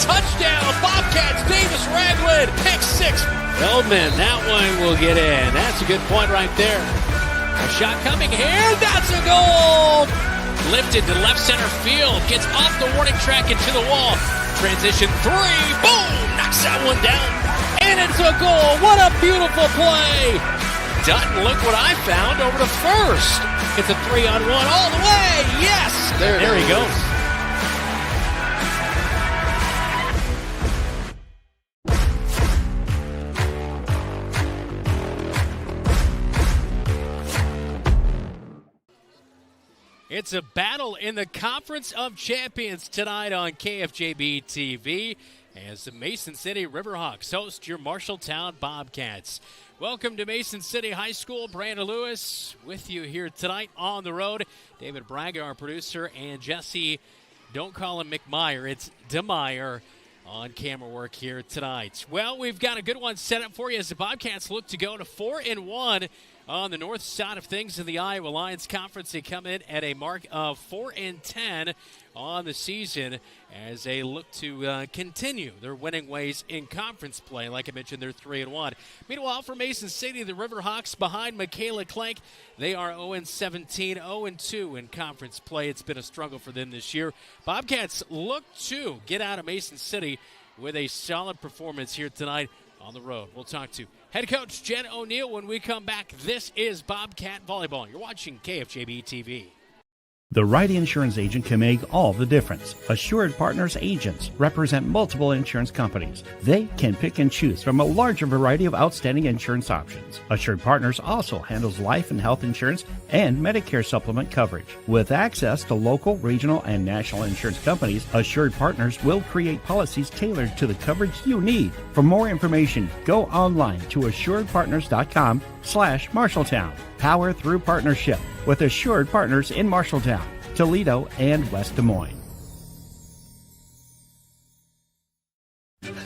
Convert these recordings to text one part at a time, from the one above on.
touchdown, Bobcats, Davis Ragland, pick six. Feldman, that one will get in. That's a good point right there. A shot coming here, that's a goal! Lifted to left center field, gets off the warning track into the wall. Transition three, boom! Knocks that one down, and it's a goal. What a beautiful play! Dutton, look what I found over to first. It's a 3-on-1 all the way. Yes! There he goes. It's a battle in the Conference of Champions tonight on KFJB-TV as the Mason City Riverhawks host your Marshalltown Bobcats. Welcome to Mason City High School. Brandon Lewis with you here tonight on the road. David Braga, our producer, and Jesse, don't call him McMeyer, it's DeMeyer on camera work here tonight. Well, we've got a good one set up for you as the Bobcats look to go to 4-1 on the north side of things in the Iowa Lions Conference. They come in at a mark of 4-10 on the season as they look to continue their winning ways in conference play. Like I mentioned, they're 3-1. Meanwhile, for Mason City, the Riverhawks behind Michaela Clank, they are 0-17, 0-2 in conference play. It's been a struggle for them this year. Bobcats look to get out of Mason City with a solid performance here tonight on the road. We'll talk to head coach Jen O'Neill when we come back. This is Bobcat Volleyball. You're watching KFJB-TV. The right insurance agent can make all the difference. Assured Partners agents represent multiple insurance companies. They can pick and choose from a larger variety of outstanding insurance options. Assured Partners also handles life and health insurance and Medicare supplement coverage. With access to local, regional, and national insurance companies, Assured Partners will create policies tailored to the coverage you need. For more information, go online to assuredpartners.com/Marshalltown. Power through partnership with Assured Partners in Marshalltown, Toledo, and West Des Moines.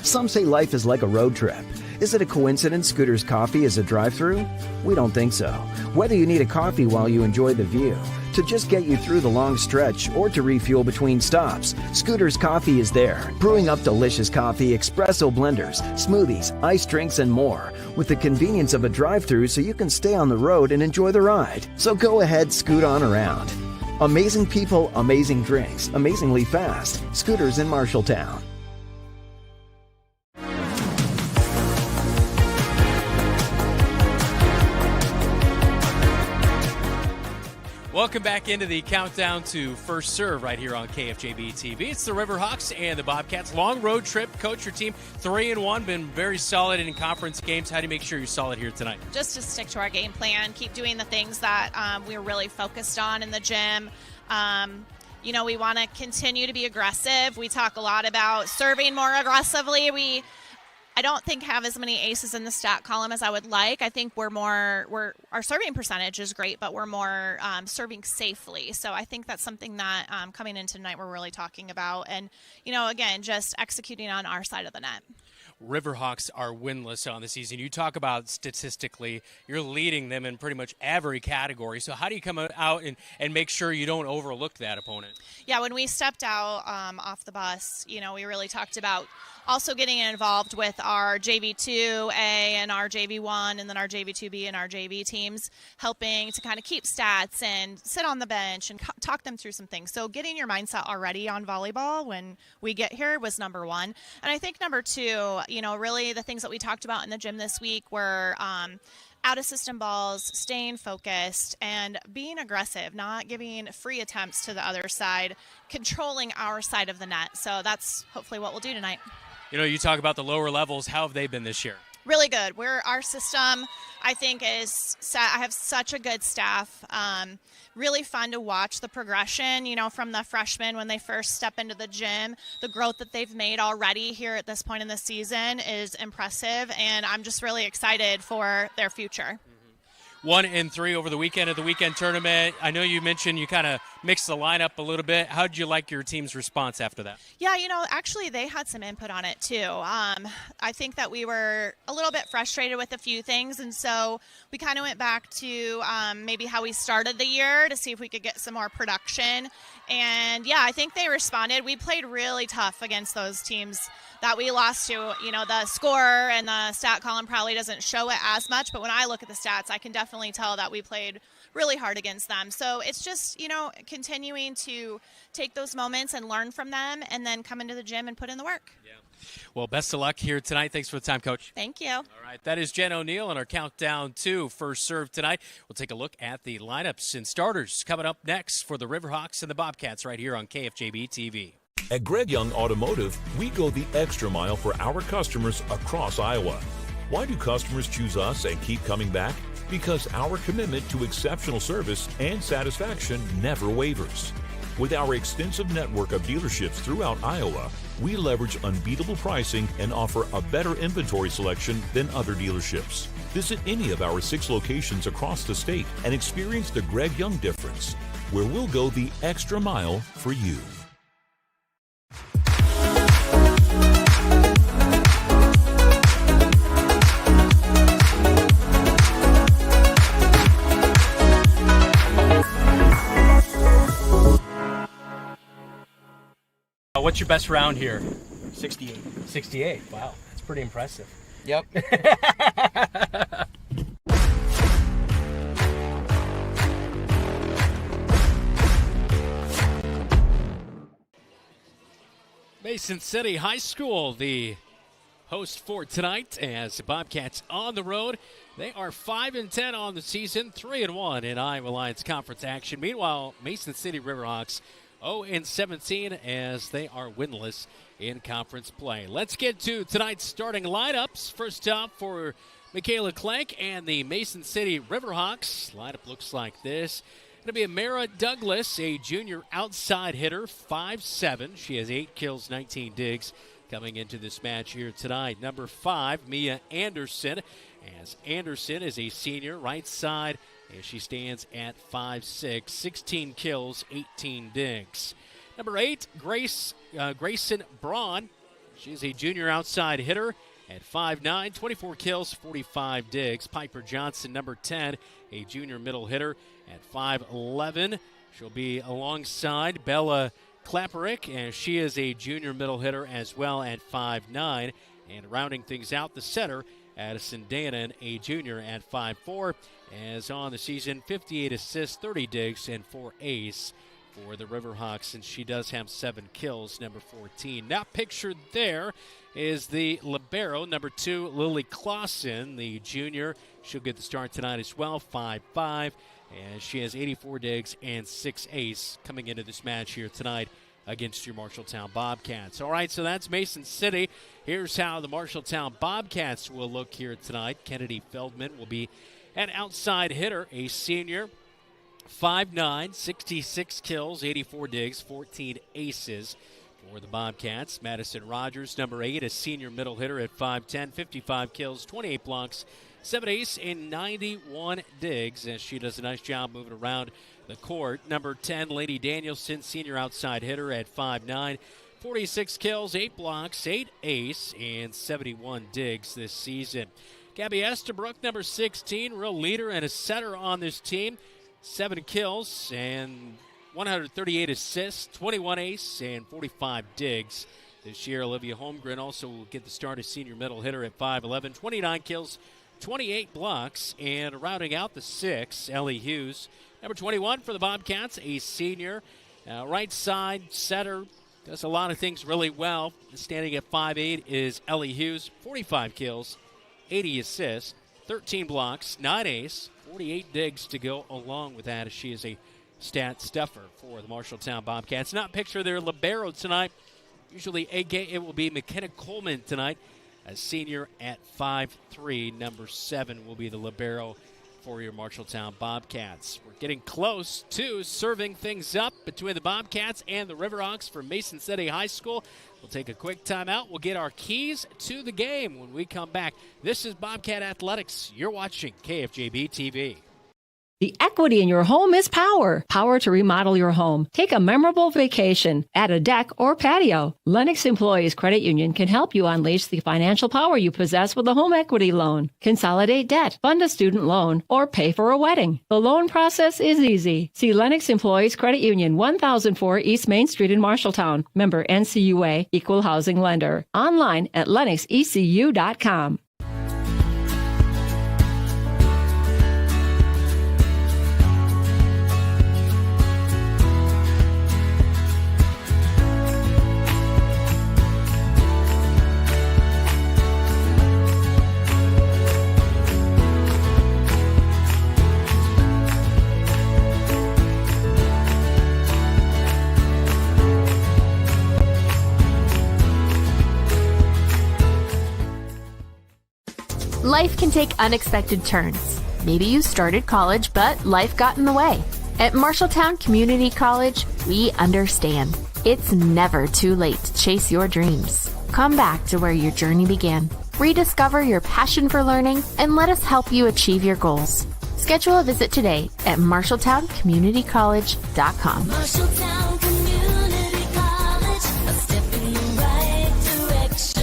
Some say life is like a road trip. Is it a coincidence Scooter's Coffee is a drive-thru? We don't think so. Whether you need a coffee while you enjoy the view, to just get you through the long stretch, or to refuel between stops, Scooter's Coffee is there, brewing up delicious coffee, espresso blenders, smoothies, iced drinks, and more, with the convenience of a drive-thru so you can stay on the road and enjoy the ride. So go ahead, scoot on around. Amazing people, amazing drinks, amazingly fast. Scooters in Marshalltown. Welcome back into the countdown to first serve right here on KFJB-TV. It's the Riverhawks and the Bobcats. Long road trip. Coach, your team 3-1, been very solid in conference games. How do you make sure you're solid here tonight? Just to stick to our game plan, keep doing the things that we're really focused on in the gym. We want to continue to be aggressive. We talk a lot about serving more aggressively. I don't think have as many aces in the stat column as I would like. I think our serving percentage is great, but we're more serving safely. So I think that's something that coming in tonight we're really talking about. And, again, just executing on our side of the net. Riverhawks are winless on the season. You talk about statistically, you're leading them in pretty much every category. So how do you come out and make sure you don't overlook that opponent? Yeah, when we stepped out off the bus, we really talked about also getting involved with our JV2A and our JV1 and then our JV2B and our JV teams, helping to kind of keep stats and sit on the bench and talk them through some things. So getting your mindset already on volleyball when we get here was number one. And I think number two, really the things that we talked about in the gym this week were out-of-system balls, staying focused, and being aggressive, not giving free attempts to the other side, controlling our side of the net. So that's hopefully what we'll do tonight. You talk about the lower levels. How have they been this year? Really good. Our system, I think, is set. I have such a good staff. Really fun to watch the progression, from the freshmen when they first step into the gym. The growth that they've made already here at this point in the season is impressive, and I'm just really excited for their future. 1-3 over the weekend at the weekend tournament. I know you mentioned you kind of mix the lineup a little bit. How did you like your team's response after that? Yeah, actually they had some input on it too. I think that we were a little bit frustrated with a few things, and so we kind of went back to maybe how we started the year to see if we could get some more production. And yeah, I think they responded. We played really tough against those teams that we lost to. The score and the stat column probably doesn't show it as much, but when I look at the stats, I can definitely tell that we played really hard against them. So it's just, continuing to take those moments and learn from them and then come into the gym and put in the work. Yeah. Well, best of luck here tonight. Thanks for the time, Coach. Thank you. All right, that is Jen O'Neill and our countdown to first serve tonight. We'll take a look at the lineups and starters coming up next for the Riverhawks and the Bobcats right here on KFJB-TV. At Greg Young Automotive, we go the extra mile for our customers across Iowa. Why do customers choose us and keep coming back? Because our commitment to exceptional service and satisfaction never wavers. With our extensive network of dealerships throughout Iowa, we leverage unbeatable pricing and offer a better inventory selection than other dealerships. Visit any of our 6 locations across the state and experience the Greg Young difference, where we'll go the extra mile for you. What's your best round here? 68. 68. Wow, that's pretty impressive. Yep. Mason City High School, the host for tonight, as the Bobcats on the road. They are 5-10 on the season, 3-1 in Iowa Lions Conference action. Meanwhile, Mason City Riverhawks 0-17 as they are winless in conference play. Let's get to tonight's starting lineups. First up for Michaela Clank and the Mason City Riverhawks. Lineup looks like this. Going to be Amara Douglas, a junior outside hitter, 5'7". She has 8 kills, 19 digs coming into this match here tonight. Number 5, Mia Anderson, as Anderson is a senior right side, and she stands at 5'6", 16 kills, 18 digs. Number 8, Grayson Braun. She's a junior outside hitter at 5'9", 24 kills, 45 digs. Piper Johnson, number 10, a junior middle hitter at 5'11". She'll be alongside Bella Klapperick, and she is a junior middle hitter as well at 5'9". And rounding things out, the center, Addison Dannon, a junior at 5'4", as on the season, 58 assists, 30 digs, and 4 ace for the Riverhawks, and she does have 7 kills, number 14. Now pictured there is the libero, number 2, Lily Clausen, the junior. She'll get the start tonight as well, 5'5", and she has 84 digs and 6 ace coming into this match here tonight against your Marshalltown Bobcats. All right, so that's Mason City. Here's how the Marshalltown Bobcats will look here tonight. Kennedy Feldman will be an outside hitter, a senior, 5'9", 66 kills, 84 digs, 14 aces for the Bobcats. Madison Rogers, number 8, a senior middle hitter at 5'10", 55 kills, 28 blocks, 7 ace, and 91 digs, as she does a nice job moving around the court. Number 10, Lady Danielson, senior outside hitter at 5'9", 46 kills, 8 blocks, 8 ace, and 71 digs this season. Gabby Estabrook, number 16, real leader and a setter on this team. 7 kills and 138 assists, 21 ace, and 45 digs this year. Olivia Holmgren also will get the start as senior middle hitter at 5'11", 29 kills, 28 blocks, and rounding out the 6, Ellie Hughes. Number 21 for the Bobcats, a senior. Right side setter, does a lot of things really well. Standing at 5'8" is Ellie Hughes, 45 kills, 80 assists, 13 blocks, 9 ace, 48 digs to go along with that, as she is a stat stuffer for the Marshalltown Bobcats. Not picture their libero tonight. Usually it will be McKenna Coleman tonight, a senior at 5'3". Number 7 will be the libero for your Marshalltown Bobcats. We're getting close to serving things up between the Bobcats and the Riverhawks from Mason City High School. We'll take a quick timeout. We'll get our keys to the game when we come back. This is Bobcat Athletics. You're watching KFJB-TV. The equity in your home is power. Power to remodel your home. Take a memorable vacation. Add a deck or patio. Lennox Employees Credit Union can help you unleash the financial power you possess with a home equity loan. Consolidate debt, fund a student loan, or pay for a wedding. The loan process is easy. See Lennox Employees Credit Union, 1004 East Main Street in Marshalltown. Member NCUA, Equal Housing Lender. Online at lennoxecu.com. Life can take unexpected turns. Maybe you started college, but life got in the way. At Marshalltown Community College, we understand. It's never too late to chase your dreams. Come back to where your journey began. Rediscover your passion for learning and let us help you achieve your goals. Schedule a visit today at MarshalltownCommunityCollege.com. Marshalltown Community College, a step in the right direction.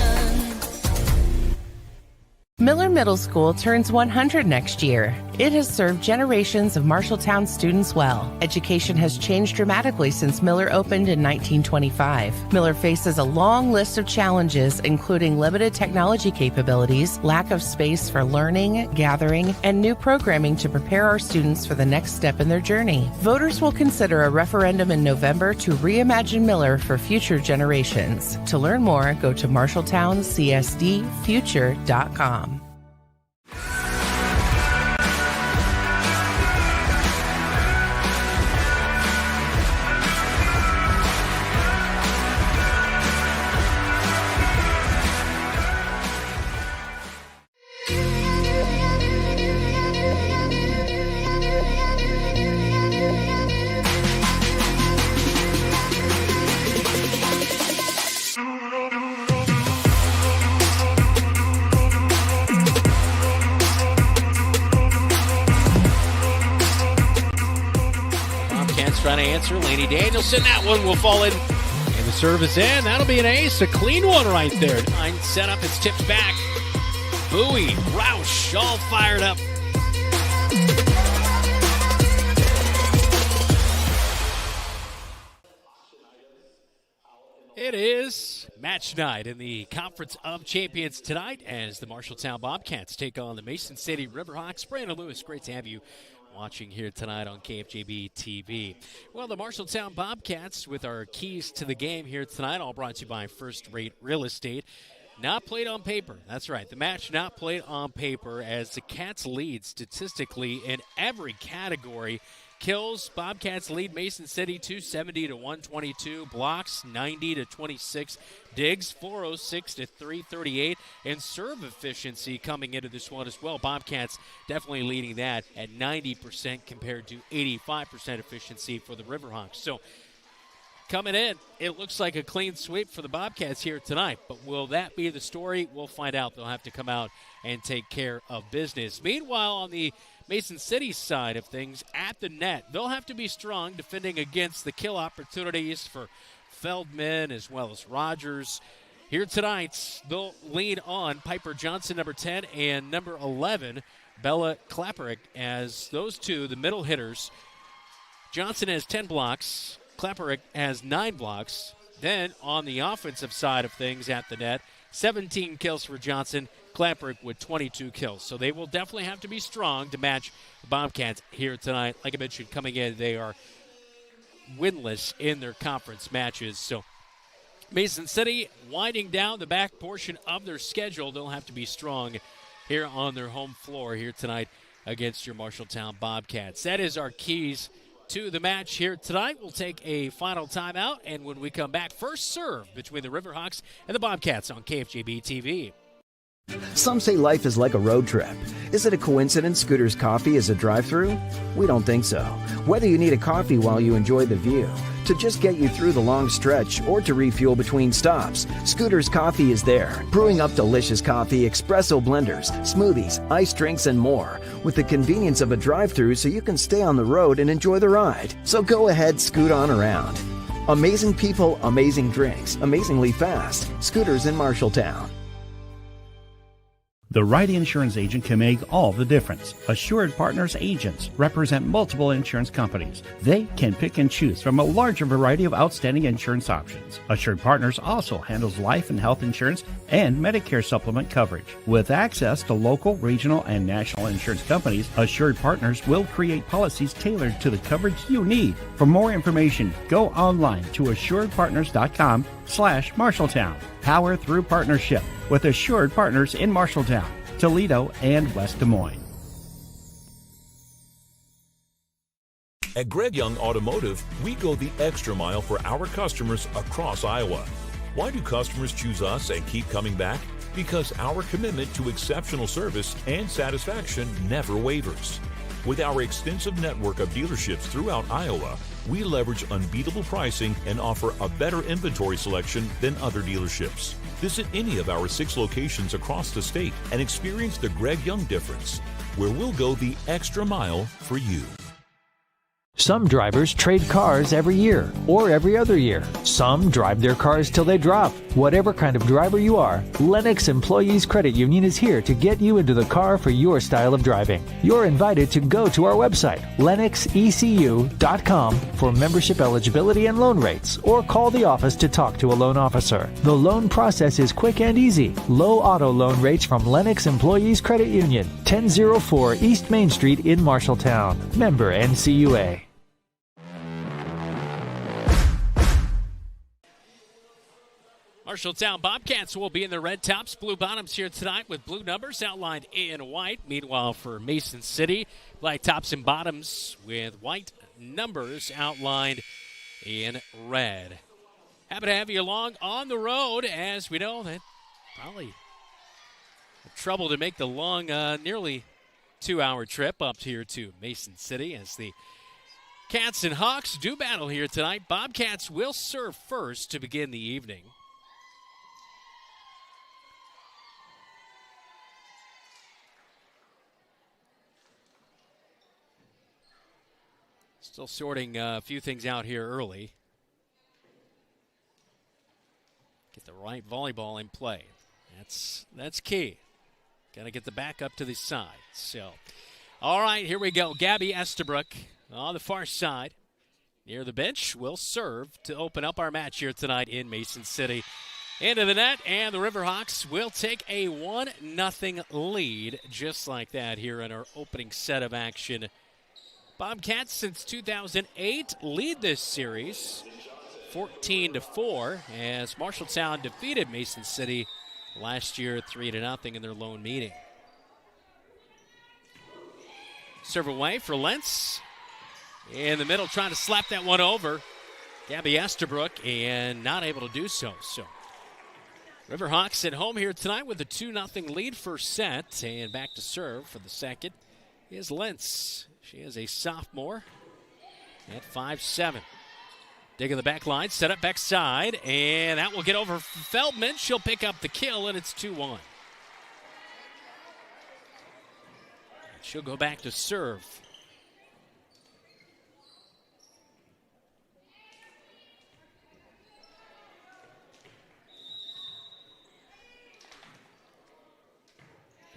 Miller Middle School turns 100 next year. It has served generations of Marshalltown students well. Education has changed dramatically since Miller opened in 1925. Miller faces a long list of challenges, including limited technology capabilities, lack of space for learning, gathering, and new programming to prepare our students for the next step in their journey. Voters will consider a referendum in November to reimagine Miller for future generations. To learn more, go to MarshalltownCSDfuture.com. Trying to answer. Laney Danielson, that one will fall in. And the serve is in. That'll be an ace. A clean one right there. Line set up. It's tipped back. Bowie, Roush, all fired up. It is match night in the Conference of Champions tonight as the Marshalltown Bobcats take on the Mason City Riverhawks. Brandon Lewis, great to have you watching here tonight on KFJB-TV. Well, the Marshalltown Bobcats with our keys to the game here tonight, all brought to you by First Rate Real Estate. Not played on paper. That's right. The match not played on paper as the Cats lead statistically in every category. Kills, Bobcats lead Mason City 270-122. Blocks 90-26. Digs 406-338. And serve efficiency coming into this one as well. Bobcats definitely leading that at 90% compared to 85% efficiency for the Riverhawks. So coming in, it looks like a clean sweep for the Bobcats here tonight. But will that be the story? We'll find out. They'll have to come out and take care of business. Meanwhile, on the Mason City's side of things, at the net, they'll have to be strong defending against the kill opportunities for Feldman as well as Rogers. Here tonight, they'll lean on Piper Johnson, number 10, and number 11, Bella Klapperick, as those two, the middle hitters. Johnson has 10 blocks. Klapperick has 9 blocks. Then on the offensive side of things at the net, 17 kills for Johnson. Klapperick with 22 kills. So they will definitely have to be strong to match the Bobcats here tonight. Like I mentioned, coming in, they are winless in their conference matches. So Mason City winding down the back portion of their schedule. They'll have to be strong here on their home floor here tonight against your Marshalltown Bobcats. That is our keys to the match here tonight. We'll take a final timeout, and when we come back, first serve between the Riverhawks and the Bobcats on KFJB-TV. Some say life is like a road trip. Is it a coincidence Scooter's Coffee is a drive-thru? We don't think so. Whether you need a coffee while you enjoy the view, to just get you through the long stretch, or to refuel between stops, Scooter's Coffee is there, brewing up delicious coffee, espresso blenders, smoothies, iced drinks, and more, with the convenience of a drive-thru so you can stay on the road and enjoy the ride. So go ahead, scoot on around. Amazing people, amazing drinks, amazingly fast. Scooters in Marshalltown. The right insurance agent can make all the difference. Assured Partners agents represent multiple insurance companies. They can pick and choose from a larger variety of outstanding insurance options. Assured Partners also handles life and health insurance and Medicare supplement coverage. With access to local, regional, and national insurance companies, Assured Partners will create policies tailored to the coverage you need. For more information, go online to assuredpartners.com/Marshalltown. Power through partnership with Assured Partners in Marshalltown, Toledo, and West Des Moines. At Greg Young Automotive, we go the extra mile for our customers across Iowa. Why do customers choose us and keep coming back? Because our commitment to exceptional service and satisfaction never wavers. With our extensive network of dealerships throughout Iowa, we leverage unbeatable pricing and offer a better inventory selection than other dealerships. Visit any of our 6 locations across the state and experience the Greg Young difference, where we'll go the extra mile for you. Some drivers trade cars every year or every other year. Some drive their cars till they drop. Whatever kind of driver you are, Lennox Employees Credit Union is here to get you into the car for your style of driving. You're invited to go to our website, lennoxecu.com, for membership eligibility and loan rates, or call the office to talk to a loan officer. The loan process is quick and easy. Low auto loan rates from Lennox Employees Credit Union, 1004 East Main Street in Marshalltown. Member NCUA. Marshalltown Bobcats will be in the red tops, blue bottoms here tonight with blue numbers outlined in white. Meanwhile, for Mason City, black tops and bottoms with white numbers outlined in red. Happy to have you along on the road, as we know that probably trouble to make the long, nearly 2-hour trip up here to Mason City as the Cats and Hawks do battle here tonight. Bobcats will serve first to begin the evening. Still sorting a few things out here early. Get the right volleyball in play. That's key. Got to get the back up to the side. So, all right, here we go. Gabby Estabrook on the far side near the bench will serve to open up our match here tonight in Mason City. Into the net, and the Riverhawks will take a 1-0 lead just like that here in our opening set of action. Bobcats, since 2008, lead this series 14-4 as Marshalltown defeated Mason City last year 3-0 in their lone meeting. Serve away for Lentz. In the middle, trying to slap that one over. Gabby Estabrook, and not able to do so. So Riverhawks at home here tonight with a 2-0 lead first set, and back to serve for the second is Lentz. She is a sophomore at 5'7". Digging the back line, set up backside, and that will get over Feldman. She'll pick up the kill, and it's 2-1. She'll go back to serve.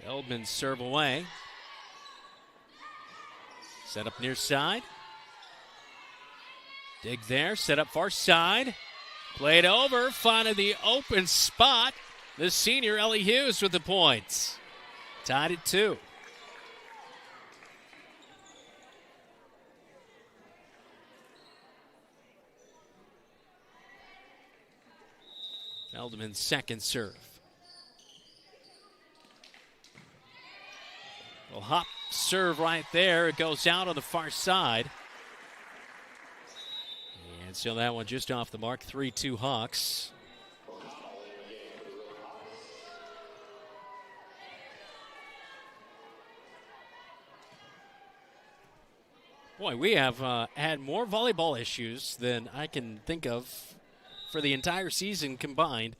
Feldman serve away. Set up near side. Dig there, set up far side. Played over, finding the open spot. The senior, Ellie Hughes, with the points. Tied at 2. Feldman's second serve. Well, hop serve right there. It goes out on the far side. And so that one just off the mark. 3-2 Hawks. Boy, we have had more volleyball issues than I can think of for the entire season combined.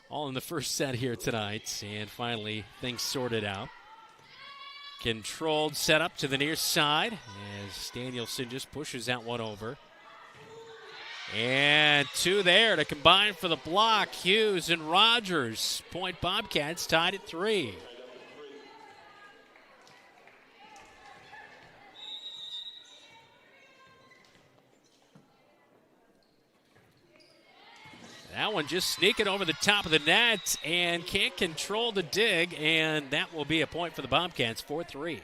All in the first set here tonight. And finally, things sorted out. Controlled setup to the near side as Danielson just pushes that one over. And 2 there to combine for the block. Hughes and Rogers. Point Bobcats tied at 3. That one just sneaking over the top of the net and can't control the dig, and that will be a point for the Bobcats, 4-3.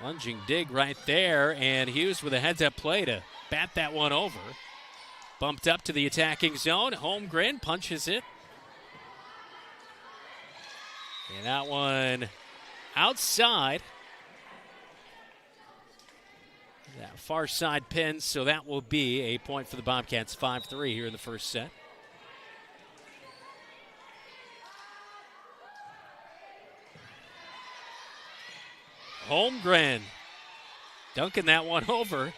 Lunging dig right there, and Hughes with a heads-up play to bat that one over. Bumped up to the attacking zone. Holmgren punches it. And that one outside. That far side pin, so that will be a point for the Bobcats, 5-3 here in the first set. Holmgren dunking that one over.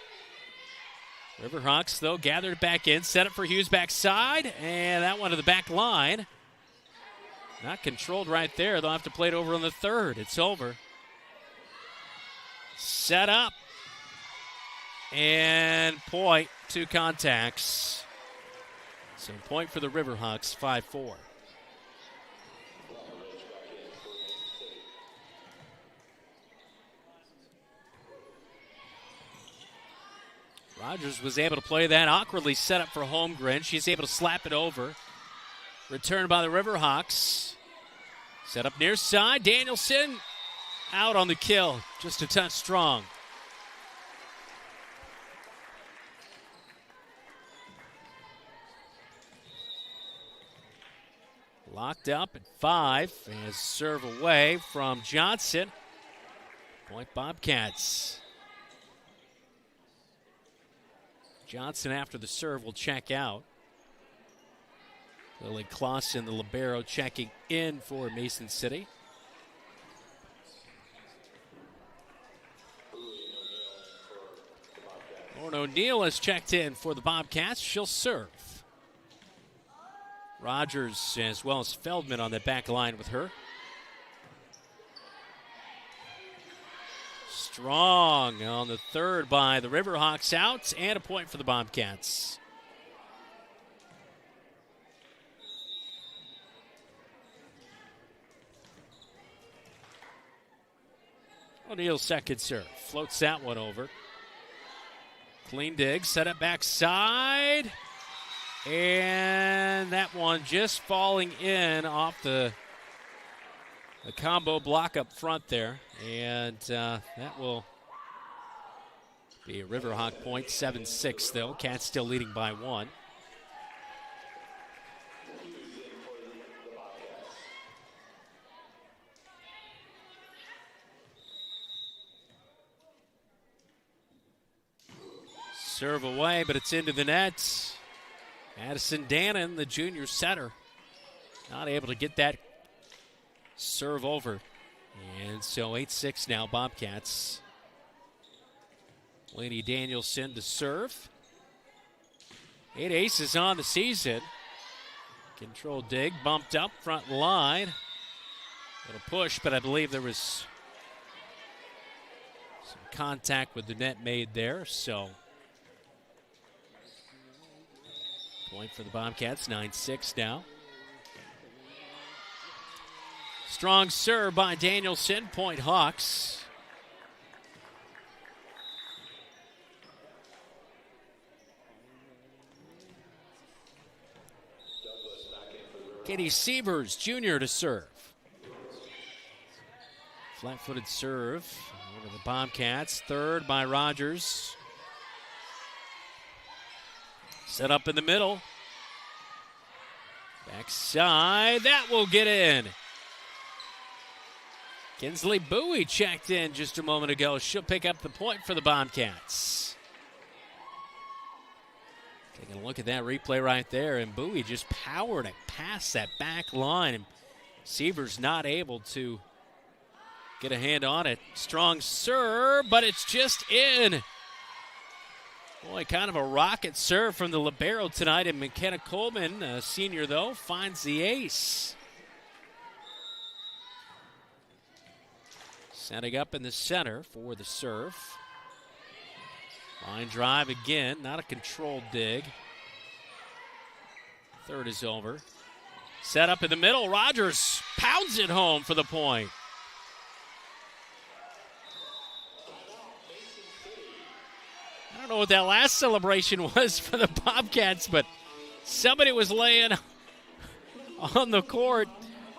Riverhawks, though, gathered back in, set it for Hughes backside, and that one to the back line. Not controlled right there. They'll have to play it over on the third. It's over. Set up. And point, 2 contacts. So point for the Riverhawks, 5-4. Rogers was able to play that awkwardly set up for Holmgren. She's able to slap it over. Returned by the Riverhawks. Set up near side. Danielson out on the kill. Just a touch strong. Locked up at 5 as serve away from Johnson. Point Bobcats. Johnson after the serve will check out. Lily Clausen, the libero, checking in for Mason City. Lauren O'Neill has checked in for the Bobcats. She'll serve. Rogers as well as Feldman on the back line with her. Strong on the third by the Riverhawks out, and a point for the Bobcats. O'Neill's second serve. Floats that one over. Clean dig, set up backside. And that one just falling in off the combo block up front there. And that will be a Riverhawk point, 7-6 though. Cats still leading by 1. Serve away, but it's into the net. Addison Dannon, the junior setter, not able to get that serve over. And so 8-6 now, Bobcats. Lainey Danielson to serve. 8 aces on the season. Control dig, bumped up, front line. Little push, but I believe there was some contact with the net made there, so point for the Bobcats, 9-6 now. Strong serve by Danielson, point Hawks. Katie Sievers, junior, to serve. Flat-footed serve over the Bobcats. Third by Rogers. Set up in the middle. Backside, that will get in. Kinsley Bowie checked in just a moment ago. She'll pick up the point for the Bobcats. And look at that replay right there. And Bowie just powered it past that back line. And Seaver's not able to get a hand on it. Strong serve, but it's just in. Boy, kind of a rocket serve from the libero tonight. And McKenna Coleman, a senior though, finds the ace. Setting up in the center for the serve. Line drive again, not a controlled dig. Third is over. Set up in the middle. Rogers pounds it home for the point. I don't know what that last celebration was for the Bobcats, but somebody was laying on the court.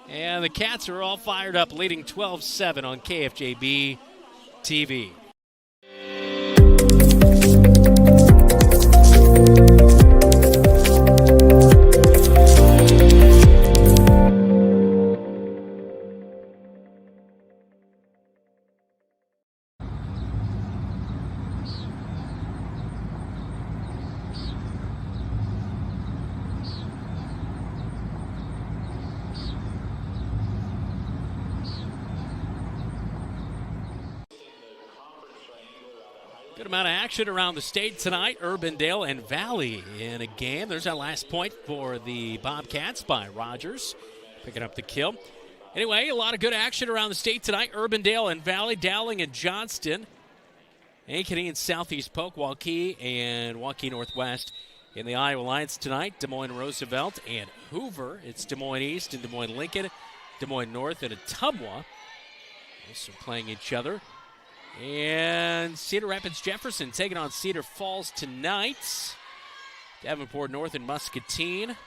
And the Cats are all fired up, leading 12-7 on KFJB-TV. Good amount of action around the state tonight. Urbandale and Valley in a game. There's that last point for the Bobcats by Rogers, picking up the kill. Anyway, a lot of good action around the state tonight. Urbandale and Valley, Dowling and Johnston, Ankeny and Southeast Polk, Waukee and Waukee Northwest in the Iowa Alliance tonight. Des Moines Roosevelt and Hoover. It's Des Moines East and Des Moines Lincoln, Des Moines North and Ottumwa also playing each other. And Cedar Rapids Jefferson taking on Cedar Falls tonight. Davenport North and Muscatine.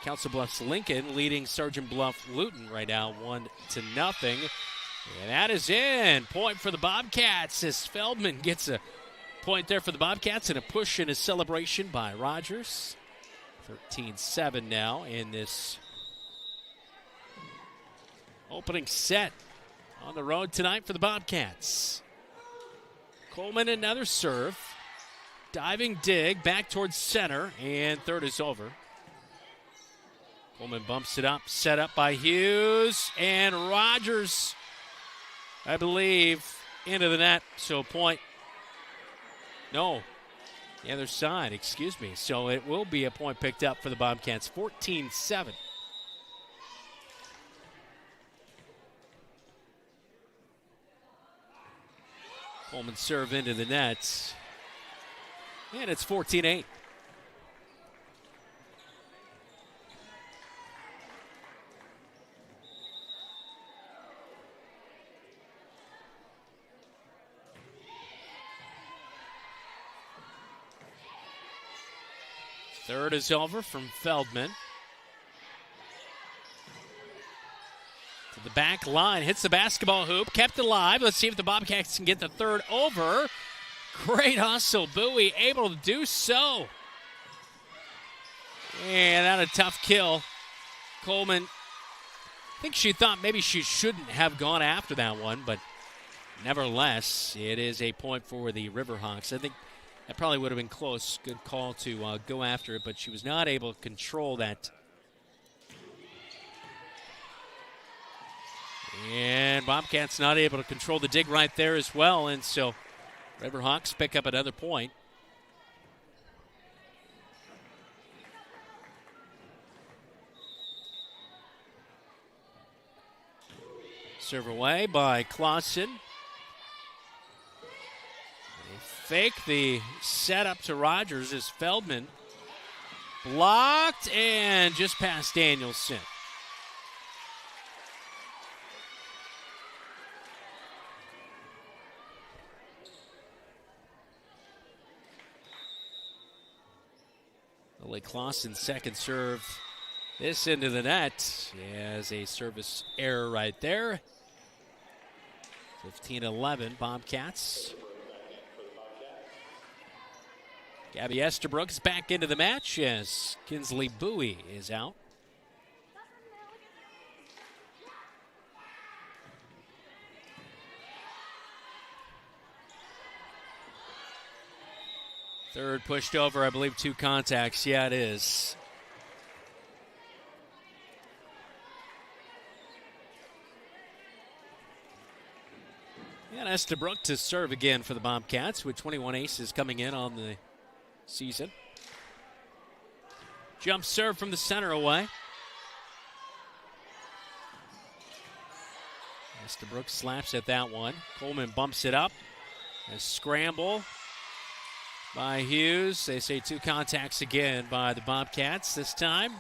Council Bluffs Lincoln leading Sergeant Bluff Luton right now 1-0. And that is in. Point for the Bobcats as Feldman gets a point there for the Bobcats and a push in his celebration by Rogers. 13-7 now in this opening set. On the road tonight for the Bobcats. Coleman another serve. Diving dig back towards center. And third is over. Coleman bumps it up. Set up by Hughes. And Rogers, I believe, into the net. So point. No. The other side, excuse me. So it will be a point picked up for the Bobcats. 14-7. Coleman serve into the net. And it's 14-8. Third is over from Feldman. To the back line, hits the basketball hoop, kept alive. Let's see if the Bobcats can get the third over. Great hustle, Bowie able to do so. And that a tough kill. Coleman, I think she thought maybe she shouldn't have gone after that one, but nevertheless, it is a point for the Riverhawks. I think that probably would have been close. Good call to go after it, but she was not able to control that. And Bobcats not able to control the dig right there as well, and so Riverhawks pick up another point. Serve away by Clausen. They fake the setup to Rogers as Feldman blocked and just past Danielson. Clausen's second serve. This into the net as a service error right there. 15-11 Bobcats. Gabby Estabrooks back into the match as Kinsley Bowie is out. Third pushed over, I believe 2 contacts. Yeah, it is. And Estabrook to serve again for the Bobcats with 21 aces coming in on the season. Jump serve from the center away. Estabrook slaps at that one. Coleman bumps it up. A scramble by Hughes. They say 2 contacts again by the Bobcats this time.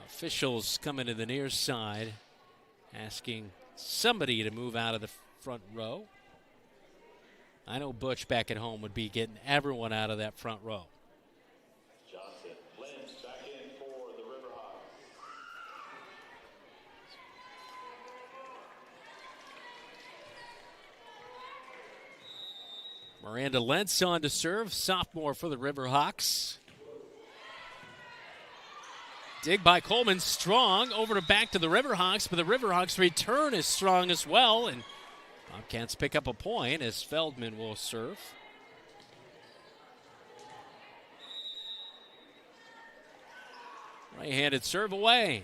Officials coming to the near side, asking somebody to move out of the front row. I know Butch back at home would be getting everyone out of that front row. Johnson, Lynch back in for the Riverhawks. Miranda Lentz on to serve, sophomore for the Riverhawks. Dig by Coleman, strong, over to back to the Riverhawks, but the Riverhawks return is strong as well, and Bobcats pick up a point as Feldman will serve. Right-handed serve away.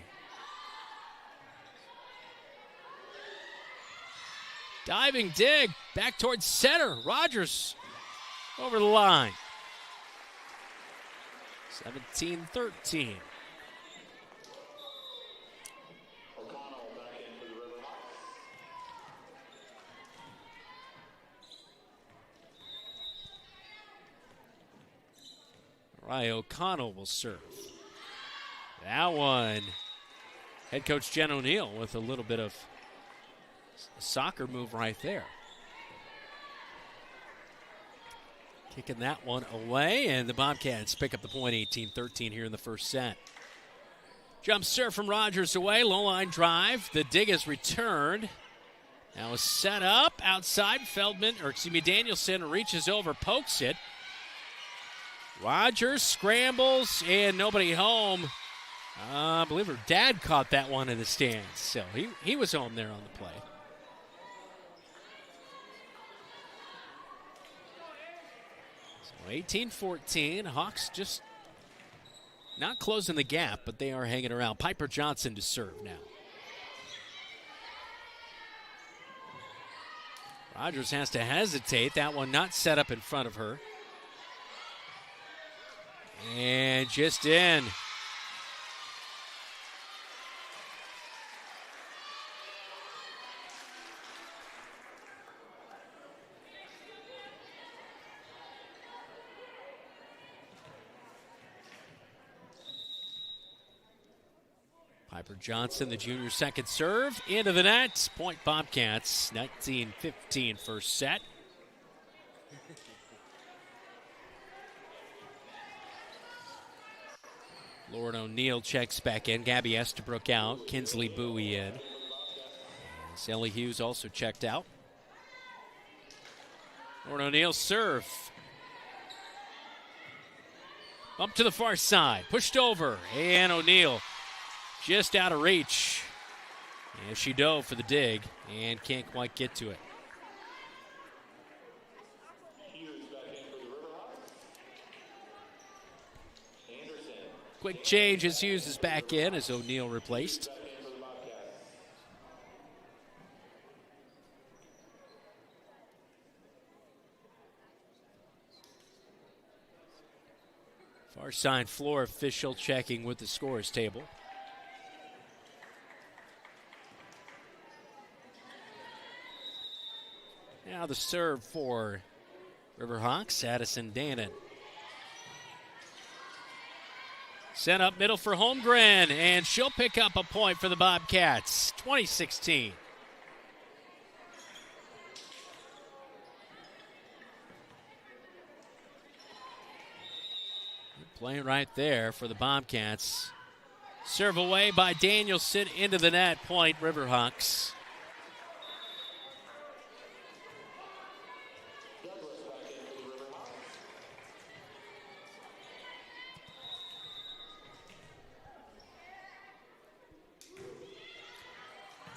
Diving dig, back towards center. Rogers over the line. 17-13. Rye O'Connell will serve. That one, head coach Jen O'Neill with a little bit of a soccer move right there. Kicking that one away, and the Bobcats pick up the point, 18-13 here in the first set. Jump serve from Rogers away, low line drive. The dig is returned. Now a set up outside. Danielson reaches over, pokes it. Rogers scrambles, and nobody home. I believe her dad caught that one in the stands, so he was home there on the play. So 18-14, Hawks just not closing the gap, but they are hanging around. Piper Johnson to serve now. Rogers has to hesitate. That one not set up in front of her. And just in. Piper Johnson, the junior second serve, into the net. Point Bobcats, 19-15 first set. Lauren O'Neill checks back in. Gabby Estabrook out. Kinsley Bowie in. Sally Hughes also checked out. Lauren O'Neill serve. Up to the far side. Pushed over. And O'Neill just out of reach. And she dove for the dig and can't quite get to it. Quick change as Hughes is back in as O'Neill replaced. Far side floor official checking with the scores table. Now the serve for Riverhawks, Addison Dannon. Sent up middle for Holmgren, and she'll pick up a point for the Bobcats, 20-16. Playing right there for the Bobcats. Serve away by Danielson into the net, point Riverhawks.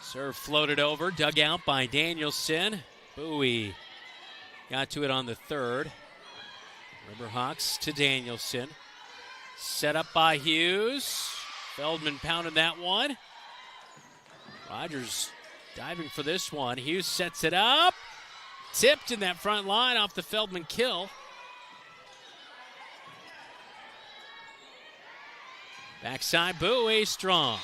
Serve floated over, dug out by Danielson. Bowie got to it on the third. Riverhawks to Danielson. Set up by Hughes. Feldman pounded that one. Rogers diving for this one. Hughes sets it up. Tipped in that front line off the Feldman kill. Backside Bowie strong.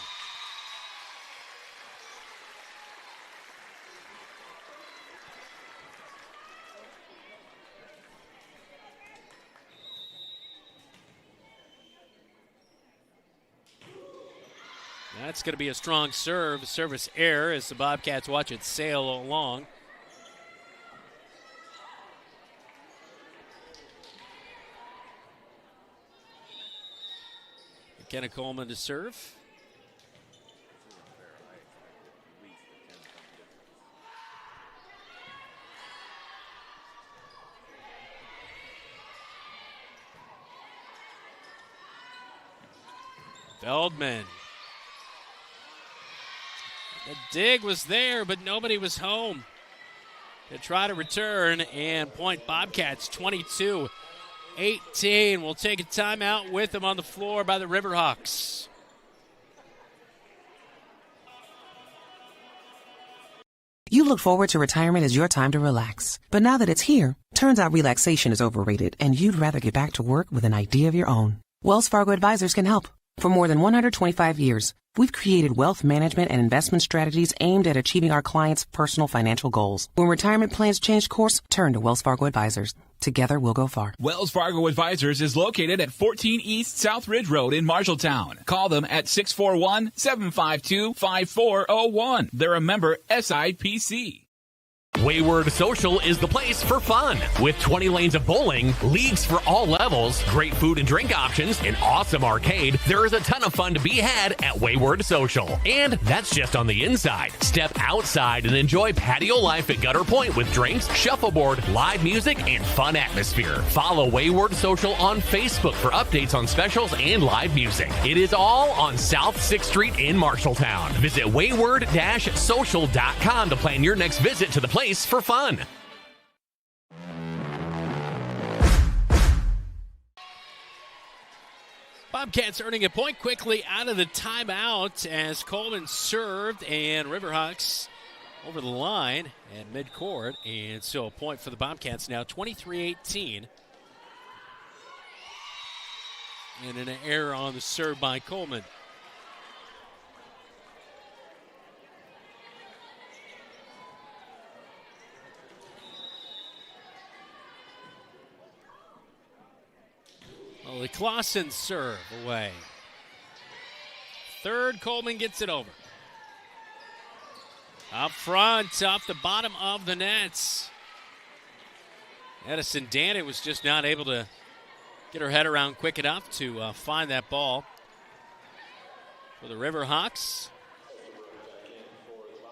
That's going to be a strong serve, service error as the Bobcats watch it sail along. McKenna Coleman to serve. Feldman. The dig was there, but nobody was home to try to return, and point Bobcats 22-18. We'll take a timeout with them on the floor by the Riverhawks. You look forward to retirement as your time to relax. But now that it's here, turns out relaxation is overrated, and you'd rather get back to work with an idea of your own. Wells Fargo Advisors can help. For more than 125 years, we've created wealth management and investment strategies aimed at achieving our clients' personal financial goals. When retirement plans change course, turn to Wells Fargo Advisors. Together, we'll go far. Wells Fargo Advisors is located at 14 East South Ridge Road in Marshalltown. Call them at 641-752-5401. They're a member SIPC. Wayward Social is the place for fun. With 20 lanes of bowling, leagues for all levels, great food and drink options, an awesome arcade, there is a ton of fun to be had at Wayward Social. And that's just on the inside. Step outside and enjoy patio life at Gutter Point with drinks, shuffleboard, live music, and fun atmosphere. Follow Wayward Social on Facebook for updates on specials and live music. It is all on South 6th Street in Marshalltown. Visit wayward-social.com to plan your next visit to the place for fun. Bobcats earning a point quickly out of the timeout as Coleman served, and Riverhawks over the line at midcourt, and so a point for the Bobcats now, 23-18. And an error on the serve by Coleman. Well, the Clausen serve away. Third, Coleman gets it over. Up front, off the bottom of the nets. Edison Dana was just not able to get her head around quick enough to find that ball for the Riverhawks.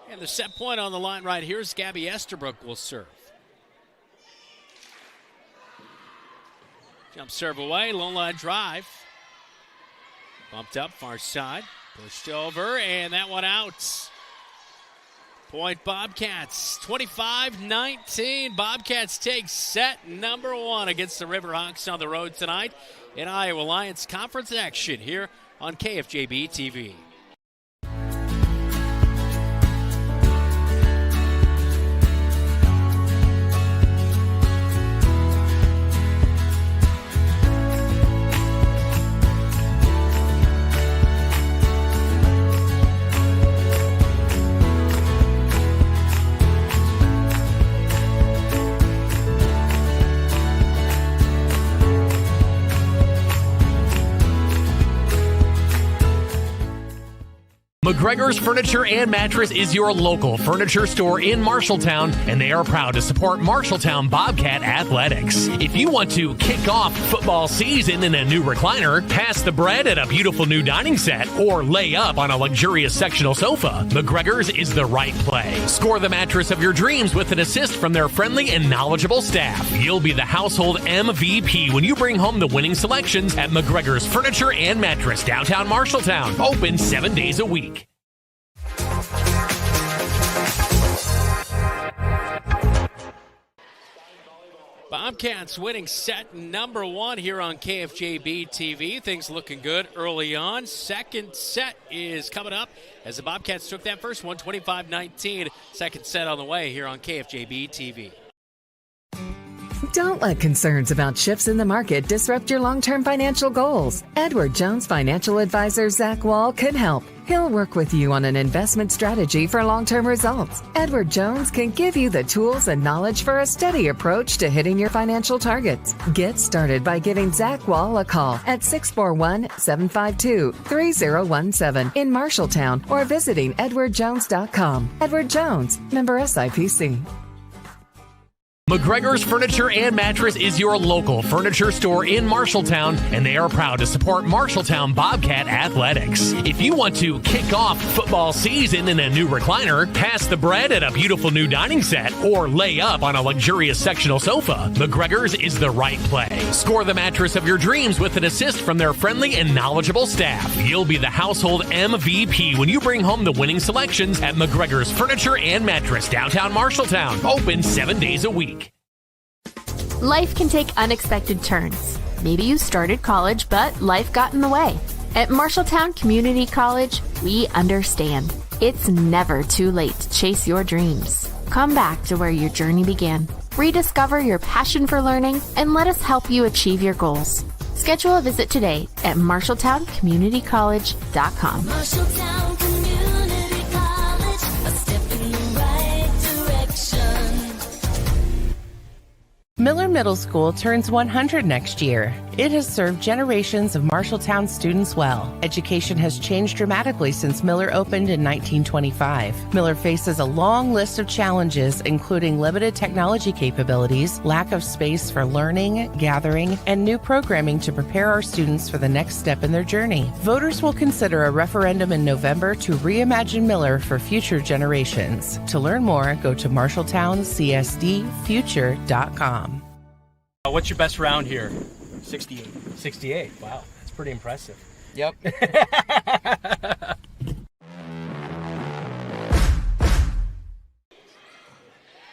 And the set point on the line right here is Gabby Estabrook will serve. Jump serve away, lone line drive. Bumped up, far side, pushed over, and that one out. Point Bobcats, 25-19. Bobcats take set number one against the Riverhawks on the road tonight in Iowa Lions Conference action here on KFJB-TV. McGregor's Furniture and Mattress is your local furniture store in Marshalltown, and they are proud to support Marshalltown Bobcat Athletics. If you want to kick off football season in a new recliner, pass the bread at a beautiful new dining set, or lay up on a luxurious sectional sofa, McGregor's is the right play. Score the mattress of your dreams with an assist from their friendly and knowledgeable staff. You'll be the household MVP when you bring home the winning selections at McGregor's Furniture and Mattress, downtown Marshalltown. Open 7 days a week. Bobcats winning set number 1 here on KFJB-TV. Things looking good early on. Second set is coming up as the Bobcats took that first one, 25-19. Second set on the way here on KFJB-TV. Don't let concerns about shifts in the market disrupt your long-term financial goals. Edward Jones financial advisor Zach Wall can help. He'll work with you on an investment strategy for long-term results. Edward Jones can give you the tools and knowledge for a steady approach to hitting your financial targets. Get started by giving Zach Wall a call at 641-752-3017 in Marshalltown or visiting edwardjones.com. Edward Jones, member SIPC. McGregor's Furniture and Mattress is your local furniture store in Marshalltown, and they are proud to support Marshalltown Bobcat Athletics. If you want to kick off football season in a new recliner, pass the bread at a beautiful new dining set, or lay up on a luxurious sectional sofa, McGregor's is the right play. Score the mattress of your dreams with an assist from their friendly and knowledgeable staff. You'll be the household MVP when you bring home the winning selections at McGregor's Furniture and Mattress, downtown Marshalltown. Open 7 days a week. Life can take unexpected turns. Maybe you started college, but life got in the way. At Marshalltown Community College, we understand. It's never too late to chase your dreams. Come back to where your journey began. Rediscover your passion for learning and let us help you achieve your goals. Schedule a visit today at marshalltowncommunitycollege.com. Marshalltown Community College, a step in the right direction. Miller Middle School turns 100 next year. It has served generations of Marshalltown students well. Education has changed dramatically since Miller opened in 1925. Miller faces a long list of challenges, including limited technology capabilities, lack of space for learning, gathering, and new programming to prepare our students for the next step in their journey. Voters will consider a referendum in November to reimagine Miller for future generations. To learn more, go to marshalltowncsdfuture.com. What's your best round here? 68. 68. Wow, that's pretty impressive. Yep.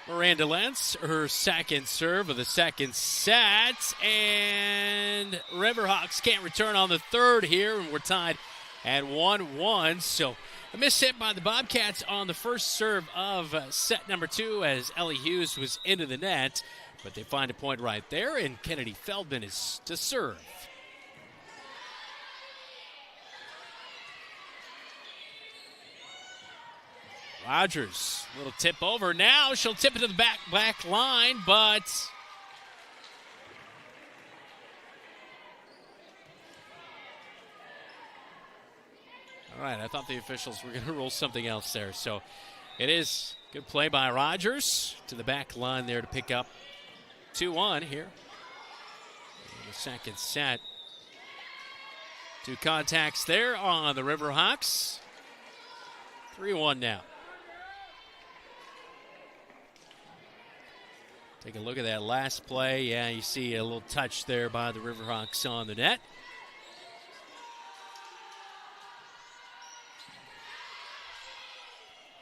Miranda Lentz, her second serve of the second set, and Riverhawks can't return on the third here, and we're tied at 1-1. So a miss hit by the Bobcats on the first serve of set number 2 as Ellie Hughes was into the net. But they find a point right there, and Kennedy Feldman is to serve. Rogers, little tip over. Now she'll tip it to the back line, but all right, I thought the officials were going to rule something else there. So it is good play by Rogers to the back line there to pick up 2-1 here in the second set. 2 contacts there on the Riverhawks. 3-1 now. Take a look at that last play. Yeah, you see a little touch there by the Riverhawks on the net.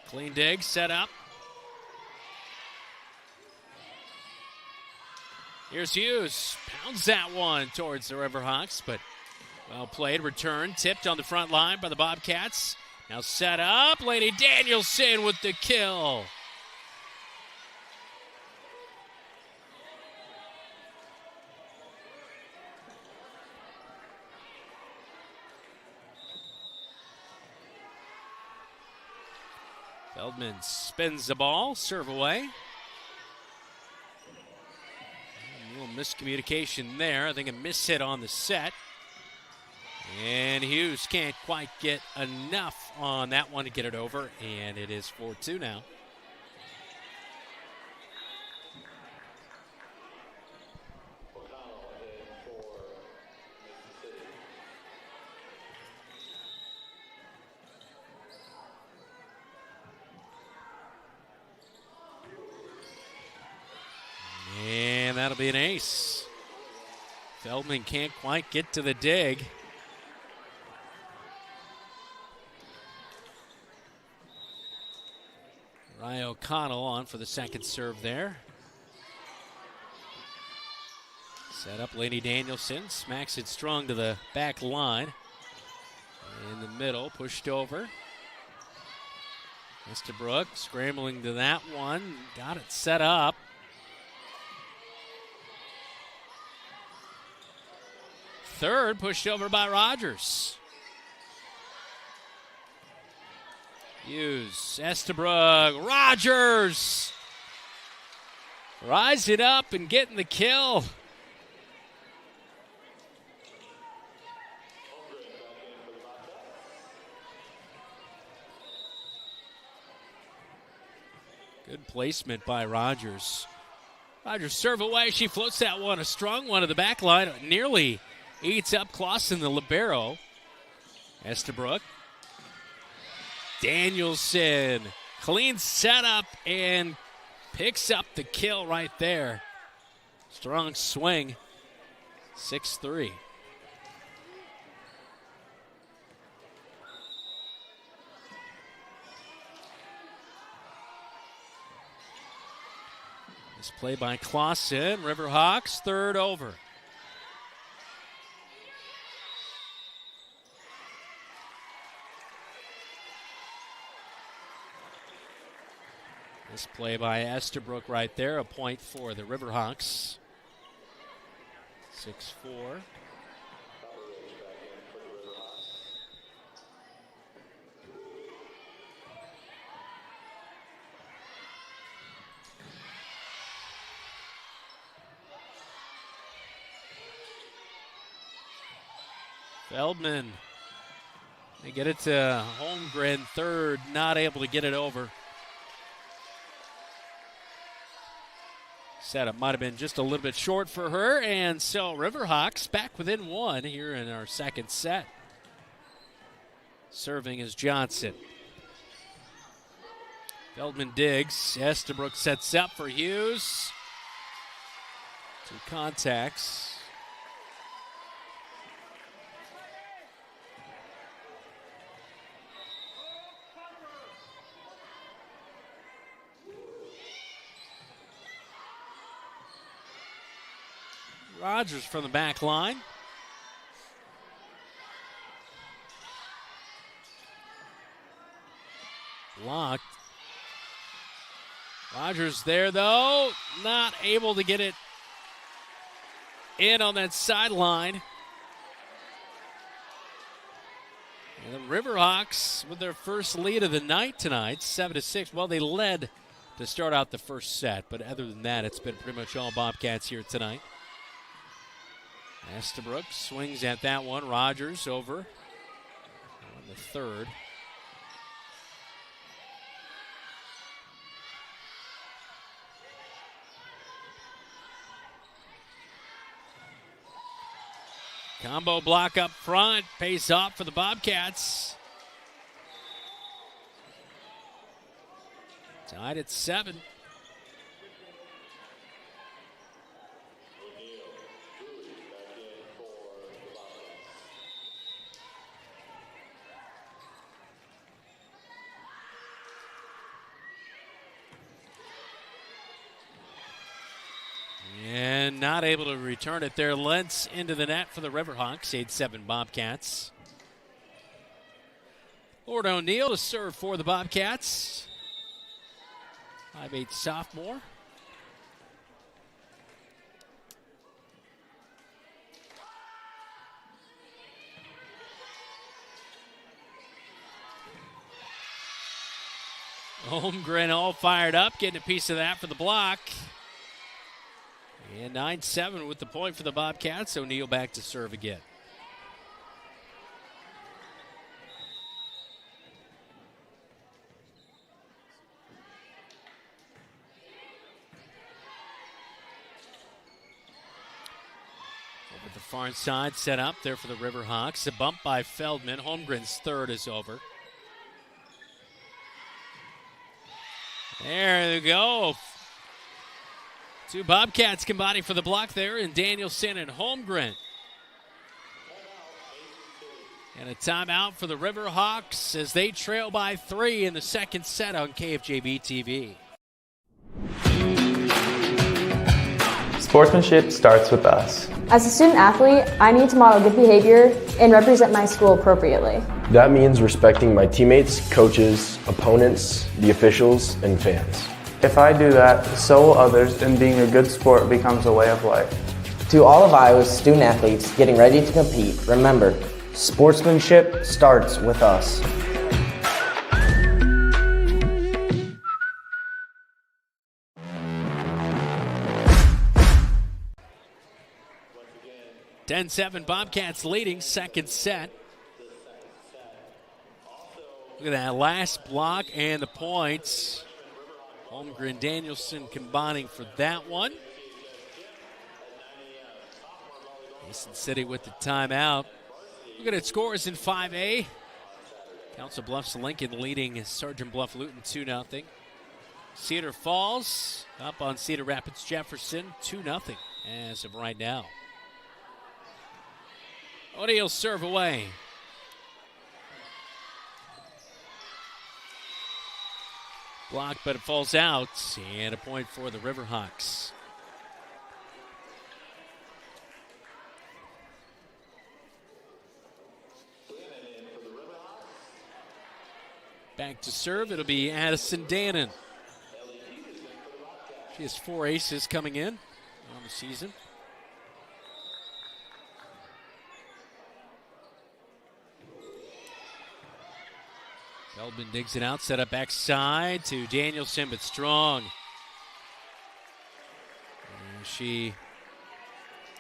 Clean dig set up. Here's Hughes, pounds that one towards the Riverhawks, but well played, return, tipped on the front line by the Bobcats. Now set up, Lady Danielson with the kill. Feldman spins the ball, serve away. A little miscommunication there. I think a miss hit on the set. And Hughes can't quite get enough on that one to get it over. And it is 4-2 now. And that'll be an ace. Feldman can't quite get to the dig. Ryan O'Connell on for the second serve there. Set up Lainey Danielson, smacks it strong to the back line. In the middle, pushed over. Estabrook scrambling to that one, got it set up. Third, pushed over by Rogers. Hughes, Estabrook, Rogers! Rising up and getting the kill. Good placement by Rogers. Rogers serve away. She floats that one. A strong one to the back line. Nearly eats up Clausen, the libero. Estabrook. Danielson. Clean setup and picks up the kill right there. Strong swing. 6-3. This play by Clausen. Riverhawks, third over. This play by Estabrook right there, a point for the Riverhawks. 6-4. Feldman, they get it to Holmgren, third, not able to get it over. Setup might have been just a little bit short for her, and so Riverhawks back within one here in our second set. Serving is Johnson. Feldman digs. Estabrook sets up for Hughes. Two contacts. Rogers from the back line. Blocked. Rogers there, though. Not able to get it in on that sideline. And the Riverhawks with their first lead of the night tonight, 7-6. Well, they led to start out the first set, but other than that, it's been pretty much all Bobcats here tonight. Estabrook swings at that one. Rogers over on the third. Combo block up front. Pays off for the Bobcats. Tied at 7. And not able to return it there. Lentz into the net for the Riverhawks, 8-7 Bobcats. Lord O'Neill to serve for the Bobcats. 5'8" sophomore. Holmgren all fired up, getting a piece of that for the block. And 9-7 with the point for the Bobcats. O'Neill back to serve again. Over the far side, set up there for the Riverhawks. A bump by Feldman. Holmgren's third is over. There they go. Two Bobcats combining for the block there in Danielson and Holmgren. And a timeout for the Riverhawks as they trail by 3 in the second set on KFJB-TV. Sportsmanship starts with us. As a student athlete, I need to model good behavior and represent my school appropriately. That means respecting my teammates, coaches, opponents, the officials, and fans. If I do that, so will others, and being a good sport becomes a way of life. To all of Iowa's student athletes getting ready to compete, remember, sportsmanship starts with us. Ten 10-7 Bobcats leading second set. Look at that last block and the points. Holmgren, Danielson combining for that one. Mason City with the timeout. Look at it, scores in 5A. Council Bluffs Lincoln leading Sergeant Bluff Luton 2-0. Cedar Falls up on Cedar Rapids Jefferson 2-0 as of right now. O'Neal serve away. Blocked, but it falls out. And a point for the Riverhawks. Back to serve. It'll be Addison Dannon. She has 4 aces coming in on the season. Feldman digs it out, set up backside to Danielson, but strong. And she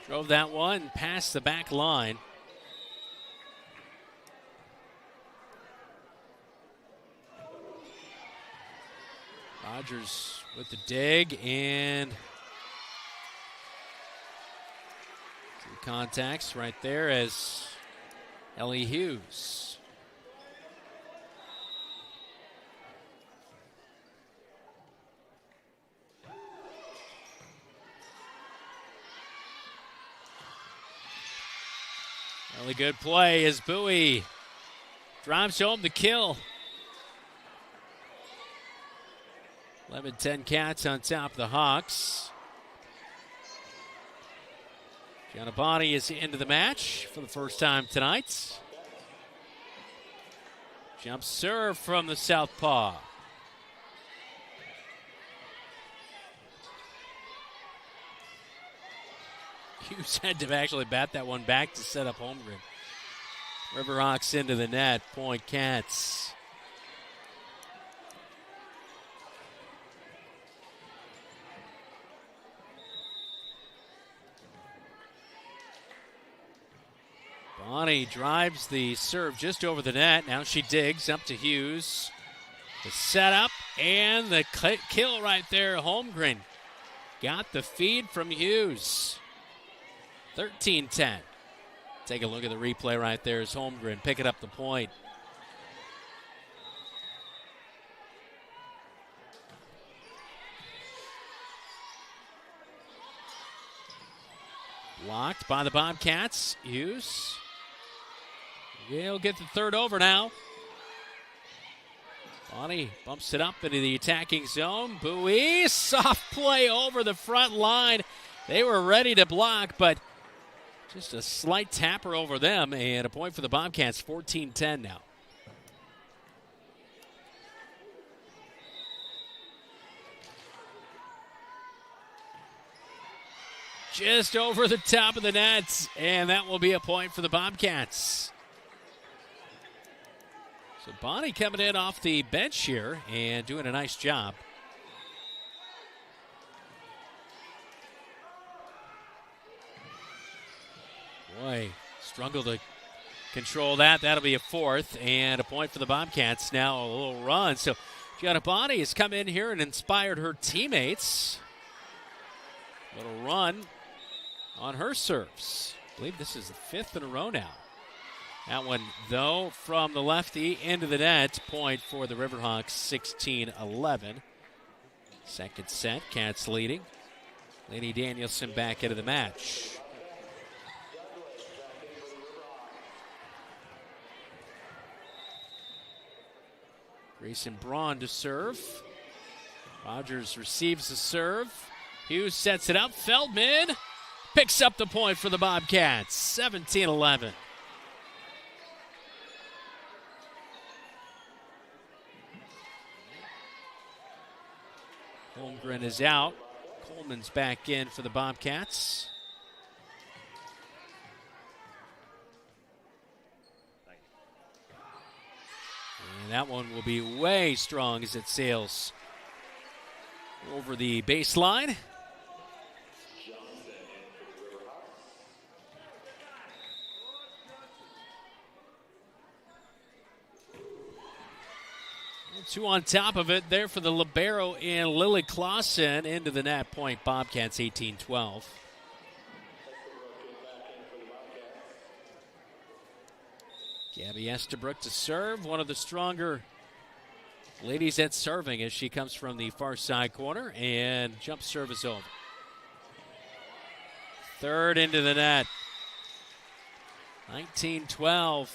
drove that one past the back line. Rogers with the dig and 2 contacts right there as Ellie Hughes. Really good play as Bowie drives home the kill. 11-10 Cats on top of the Hawks. Gianabani is into the match for the first time tonight. Jump serve from the southpaw. Hughes had to actually bat that one back to set up Holmgren. Riverhawks into the net. Point Cats. Bonnie drives the serve just over the net. Now she digs up to Hughes. The setup and the kill right there. Holmgren got the feed from Hughes. 13-10. Take a look at the replay right there as Holmgren picking up the point. Blocked by the Bobcats. Hughes. He'll get the third over now. Bonnie bumps it up into the attacking zone. Bowie, soft play over the front line. They were ready to block, but just a slight tapper over them, and a point for the Bobcats, 14-10 now. Just over the top of the net, and that will be a point for the Bobcats. So Bonnie coming in off the bench here and doing a nice job. Boy, struggle to control that. That'll be a fourth and a point for the Bobcats. Now a little run. So Gianabani has come in here and inspired her teammates. Little run on her serves. I believe this is the 5th in a row now. That one, though, from the lefty into the net. Point for the Riverhawks, 16-11. Second set, Cats leading. Lady Danielson back into the match. Grayson Braun to serve. Rogers receives the serve. Hughes sets it up. Feldman picks up the point for the Bobcats. 17-11. Holmgren is out. Coleman's back in for the Bobcats. And that one will be way strong as it sails over the baseline. Two on top of it there for the libero and Lily Clausen into the net. Point Bobcats 18-12. Gabby Estabrook to serve. One of the stronger ladies at serving as she comes from the far side corner, and jump serve is over. Third into the net. 19-12.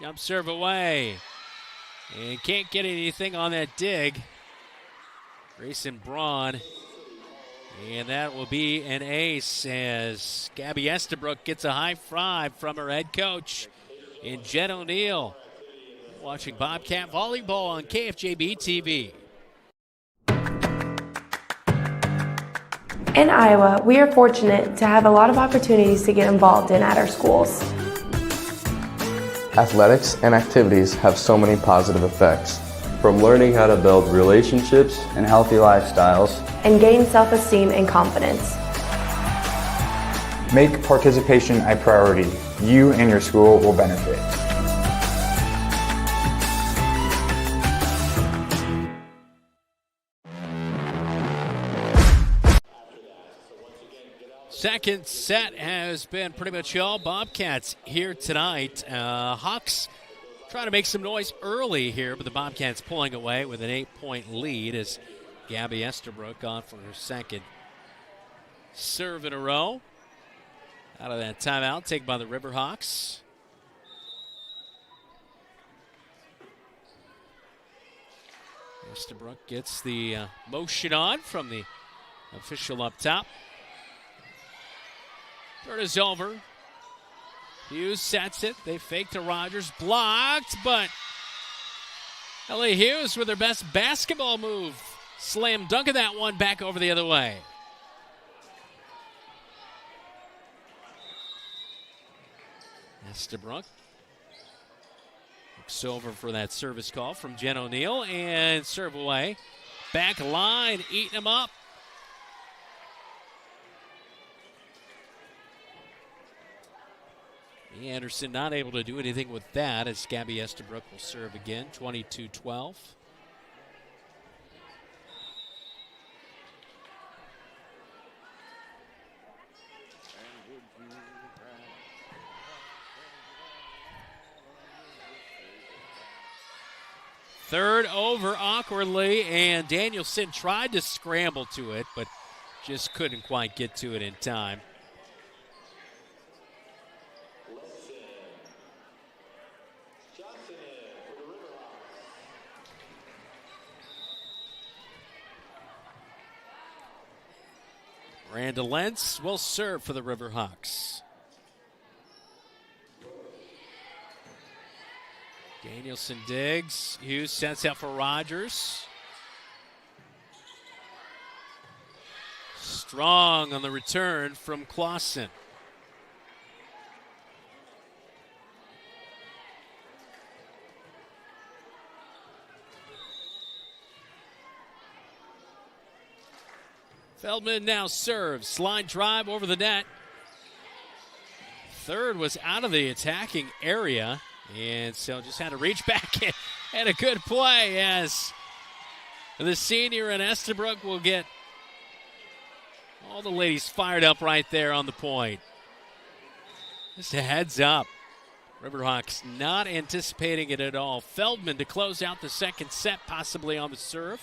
Jump serve away. And can't get anything on that dig. Grayson Braun. And that will be an ace as Gabby Estabrook gets a high five from her head coach in Jen O'Neill. Watching Bobcat Volleyball on KFJB-TV. In Iowa, we are fortunate to have a lot of opportunities to get involved in at our schools. Athletics and activities have so many positive effects. From learning how to build relationships and healthy lifestyles, And gain self-esteem and confidence. Make participation a priority. You and your school will benefit. Second set has been pretty much all Bobcats here tonight. Hawks trying to make some noise early here, but the Bobcats pulling away with an 8-point lead as Gabby Estabrook on for her second serve in a row. Out of that timeout, taken by the Riverhawks. Estabrook gets the motion on from the official up top. Third is over. Hughes sets it. They fake to Rogers. Blocked, but Ellie Hughes with her best basketball move. Slam dunking that one back over the other way. Estabrook looks over for that service call from Jen O'Neill and serve away. Back line, eating them up. Anderson not able to do anything with that as Gabby Estabrook will serve again, 22-12. Third over awkwardly, and Danielson tried to scramble to it, but just couldn't quite get to it in time. Miranda Lentz will serve for the Riverhawks. Danielson digs. Hughes sets out for Rogers. Strong on the return from Clausen. Feldman now serves. Slide drive over the net. Third was out of the attacking area. And so just had to reach back and a good play as the senior and Estabrook will get all the ladies fired up right there on the point. Just a heads up. Riverhawks not anticipating it at all. Feldman to close out the second set, possibly on the serve.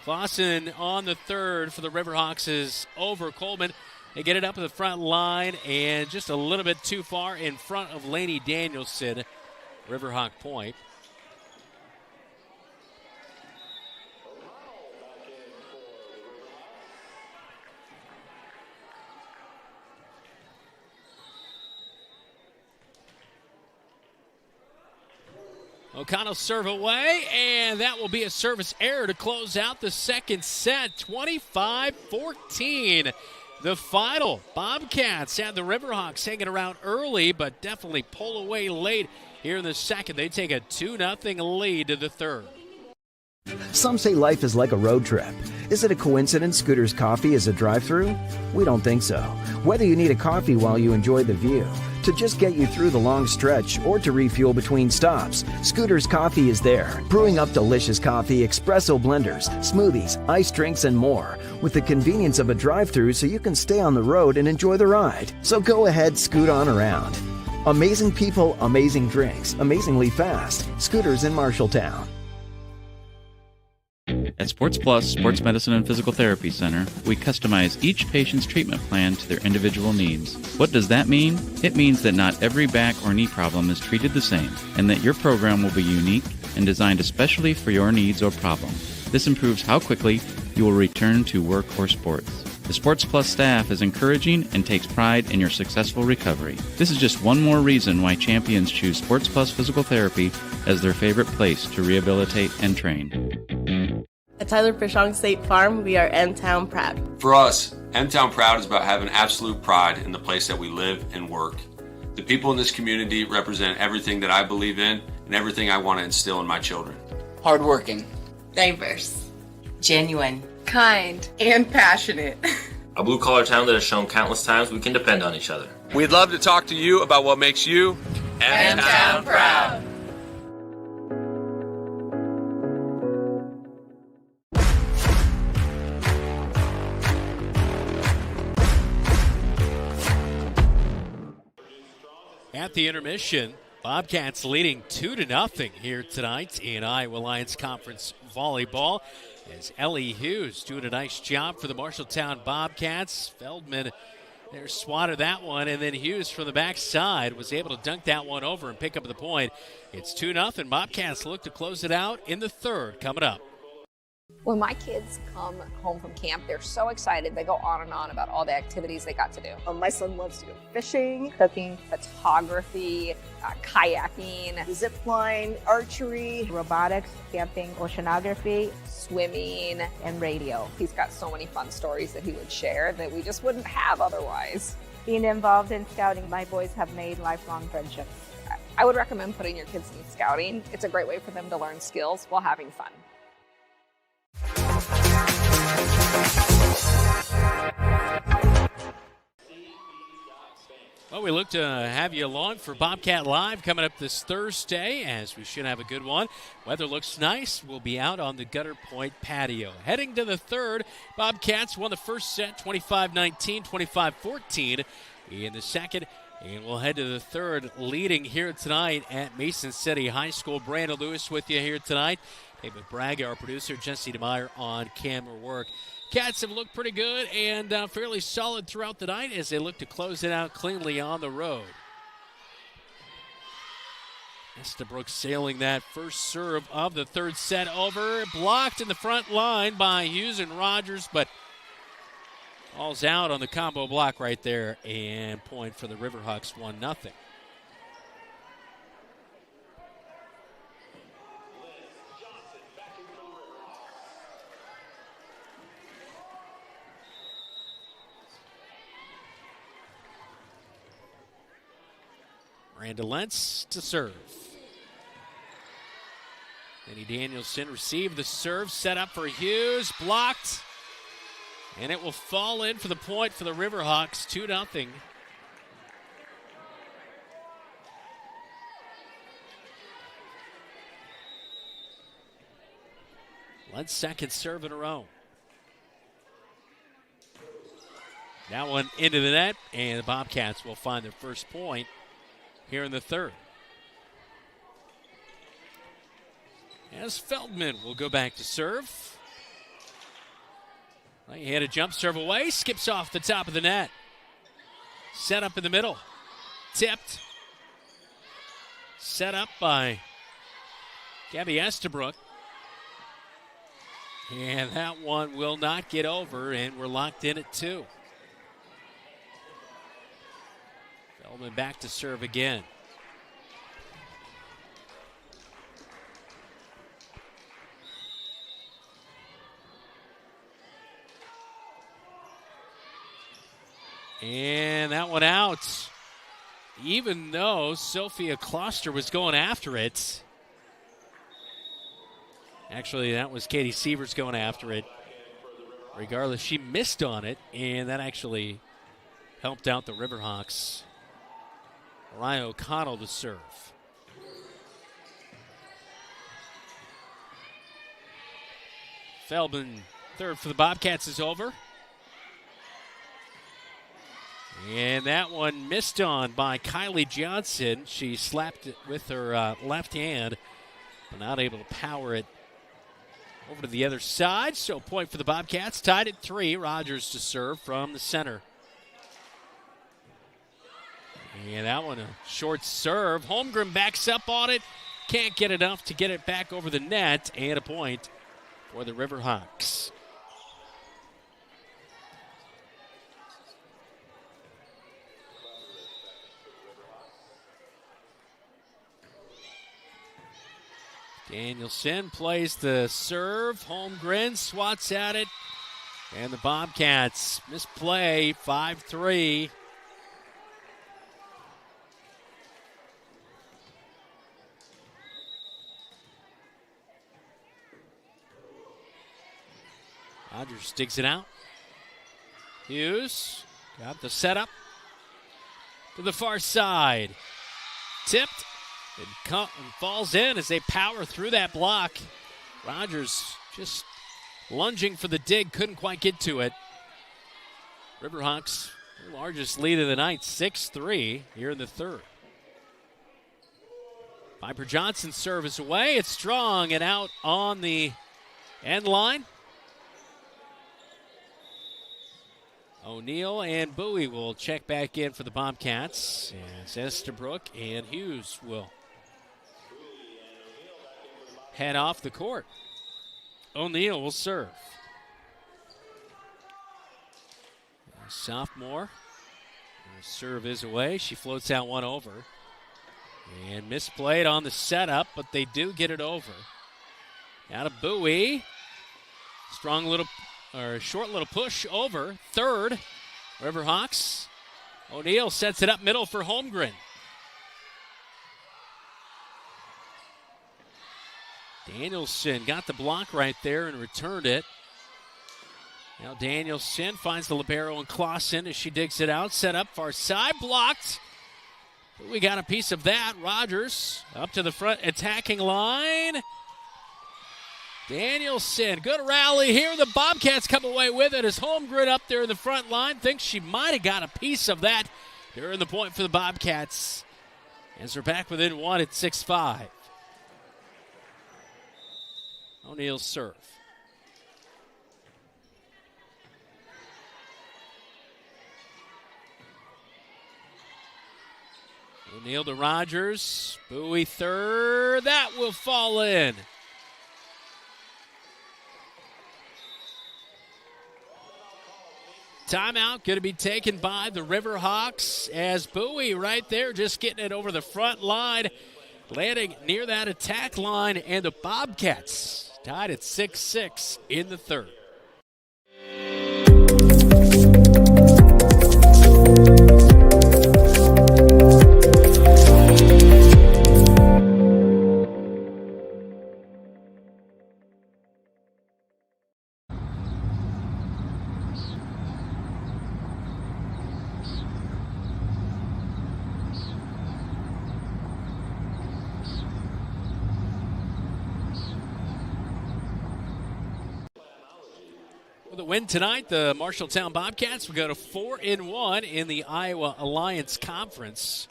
Clausen on the third for the Riverhawks is over Coleman. They get it up to the front line and just a little bit too far in front of Laney Danielson. Riverhawk point. O'Connell serve away, and that will be a service error to close out the second set. 25-14. The final. Bobcats had the Riverhawks hanging around early, but definitely pull away late here in the second. They take a 2-0 lead to the third. Some say life is like a road trip. Is it a coincidence Scooter's Coffee is a drive-thru? We don't think so. Whether you need a coffee while you enjoy the view, to just get you through the long stretch, or to refuel between stops, Scooter's Coffee is there, brewing up delicious coffee, espresso blenders, smoothies, iced drinks, and more, with the convenience of a drive-thru so you can stay on the road and enjoy the ride. So go ahead, scoot on around. Amazing people, amazing drinks, amazingly fast. Scooters in Marshalltown. At Sports Plus Sports Medicine and Physical Therapy Center, we customize each patient's treatment plan to their individual needs. What does that mean? It means that not every back or knee problem is treated the same, and that your program will be unique and designed especially for your needs or problem. This improves how quickly you will return to work or sports. The Sports Plus staff is encouraging and takes pride in your successful recovery. This is just one more reason why champions choose Sports Plus Physical Therapy as their favorite place to rehabilitate and train. At Tyler Fishong State Farm, we are M-Town proud. For us, M-Town proud is about having absolute pride in the place that we live and work. The people in this community represent everything that I believe in and everything I want to instill in my children. Hardworking, Diverse, genuine, kind, and passionate. a blue-collar town that has shown countless times we can depend on each other. We'd love to talk to you about what makes you M-Town proud. At the intermission, Bobcats leading 2-0 here tonight in Iowa Lions Conference Volleyball, as Ellie Hughes doing a nice job for the Marshalltown Bobcats. Feldman there swatted that one, and then Hughes from the backside was able to dunk that one over and pick up the point. It's 2-0. Bobcats look to close it out in the third coming up. When my kids come home from camp, they're so excited. They go on and on about all the activities they got to do. My son loves to go fishing, Cooking, photography, kayaking, zip line, archery, robotics, camping, oceanography, swimming, and radio. He's got so many fun stories that he would share that we just wouldn't have otherwise. Being involved in scouting, my boys have made lifelong friendships. I would recommend putting your kids in scouting. It's a great way for them to learn skills while having fun. Well, we look to have you along for Bobcat Live coming up this Thursday, as we should have a good one. Weather looks nice. We'll be out on the Gutter Point patio. Heading to the third, Bobcats won the first set 25-19, 25-14 in the second. And we'll head to the third, leading here tonight at Mason City High School. Brandon Lewis with you here tonight. David Braga, our producer, Jesse DeMeyer on camera work. Cats have looked pretty good and fairly solid throughout the night as they look to close it out cleanly on the road. Estabrook sailing that first serve of the third set over. Blocked in the front line by Hughes and Rogers, but all's out on the combo block right there, and point for the Riverhawks, 1-0. Miranda Lentz to serve. Lenny Danielson received the serve, set up for Hughes, blocked, and it will fall in for the point for the Riverhawks, 2-0. Lentz second serve in a row. That one into the net, and the Bobcats will find their first point here in the third. As Feldman will go back to serve. He had a jump serve away, skips off the top of the net. Set up in the middle. Tipped. Set up by Gabby Estabrook. And that one will not get over, and we're locked in at 2. Feldman back to serve again. And that one out. Even though Sophia Kloster was going after it. Actually, that was Katie Sievers going after it. Regardless, she missed on it, and that actually helped out the Riverhawks. Ryan O'Connell to serve. Feldman, third for the Bobcats, is over. And that one missed on by Kylie Johnson. She slapped it with her left hand, but not able to power it over to the other side. So point for the Bobcats, tied at 3. Rogers to serve from the center. And that one a short serve. Holmgren backs up on it. Can't get enough to get it back over the net. And a point for the Riverhawks. Danielson plays the serve. Holmgren swats at it. And the Bobcats misplay 5-3. Rogers digs it out. Hughes got the setup to the far side. Tipped. And falls in as they power through that block. Rogers just lunging for the dig, couldn't quite get to it. Riverhawks, their largest lead of the night, 6-3 here in the third. Piper Johnson's serve is away. It's strong and out on the end line. O'Neal and Bowie will check back in for the Bobcats. As Estabrook and Hughes will head off the court. O'Neal will serve. A sophomore. Her serve is away. She floats out one over. And misplayed on the setup, but they do get it over. Out of Bowie. Strong little, or short little push over. Third. Riverhawks. O'Neal sets it up middle for Holmgren. Danielson got the block right there and returned it. Now Danielson finds the libero and Clausen as she digs it out. Set up far side, blocked. We got a piece of that. Rogers up to the front attacking line. Danielson, good rally here. The Bobcats come away with it as Holmgren up there in the front line. Thinks she might have got a piece of that during the point for the Bobcats. As they're back within one at 6-5. O'Neal's serve. O'Neal to Rogers. Bowie third. That will fall in. Timeout going to be taken by the Riverhawks as Bowie right there just getting it over the front line, landing near that attack line, and the Bobcats tied at 6-6 in the third. With a win tonight, the Marshalltown Bobcats will go to 4-1 in the Iowa Alliance Conference.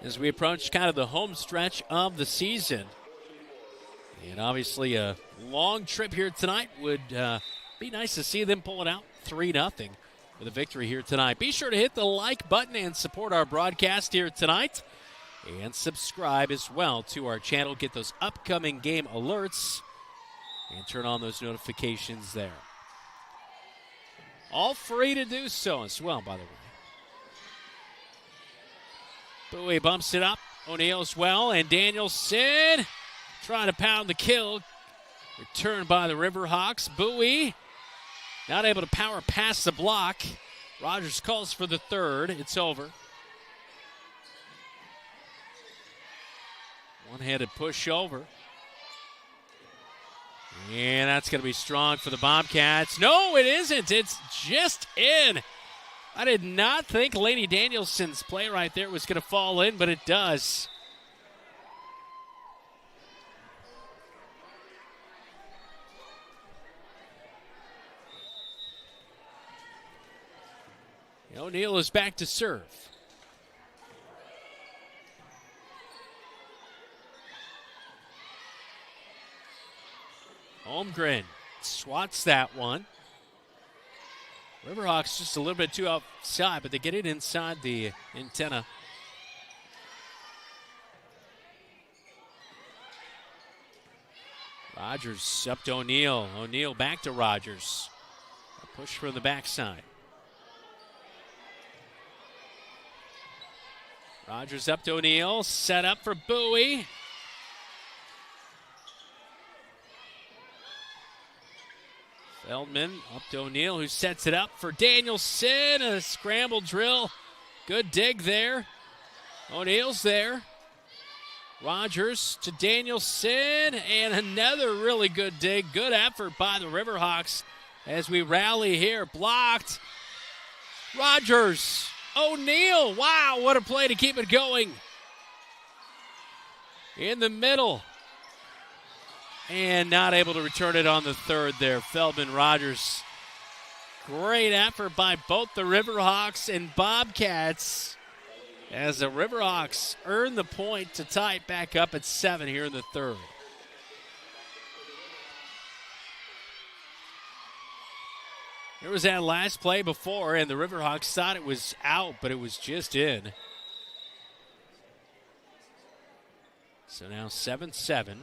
As we approach kind of the home stretch of the season. And obviously a long trip here tonight would be nice to see them pull it out 3-0 with a victory here tonight. Be sure to hit the like button and support our broadcast here tonight. And subscribe as well to our channel. Get those upcoming game alerts and turn on those notifications there. All free to do so as well, by the way. Bowie bumps it up. O'Neal as well. And Danielson trying to pound the kill. Returned by the Riverhawks. Bowie not able to power past the block. Rogers calls for the third. It's over. One-handed push over. And that's going to be strong for the Bobcats. No, it isn't. It's just in. I did not think Lainey Danielson's play right there was going to fall in, but it does. O'Neal is back to serve. Holmgren swats that one. Riverhawks just a little bit too outside, but they get it inside the antenna. Rogers up to O'Neal. O'Neal back to Rogers. A push from the backside. Rogers up to O'Neal. Set up for Bowie. Feldman up to O'Neal, who sets it up for Danielson. A scramble drill. Good dig there. O'Neal's there. Rogers to Danielson. And another really good dig. Good effort by the Riverhawks as we rally here. Blocked. Rogers. O'Neal. Wow, what a play to keep it going. In the middle. And not able to return it on the third there. Feldman, Rogers. Great effort by both the Riverhawks and Bobcats as the Riverhawks earn the point to tie it back up at 7 here in the third. There was that last play before, and the Riverhawks thought it was out, but it was just in. So now 7-7.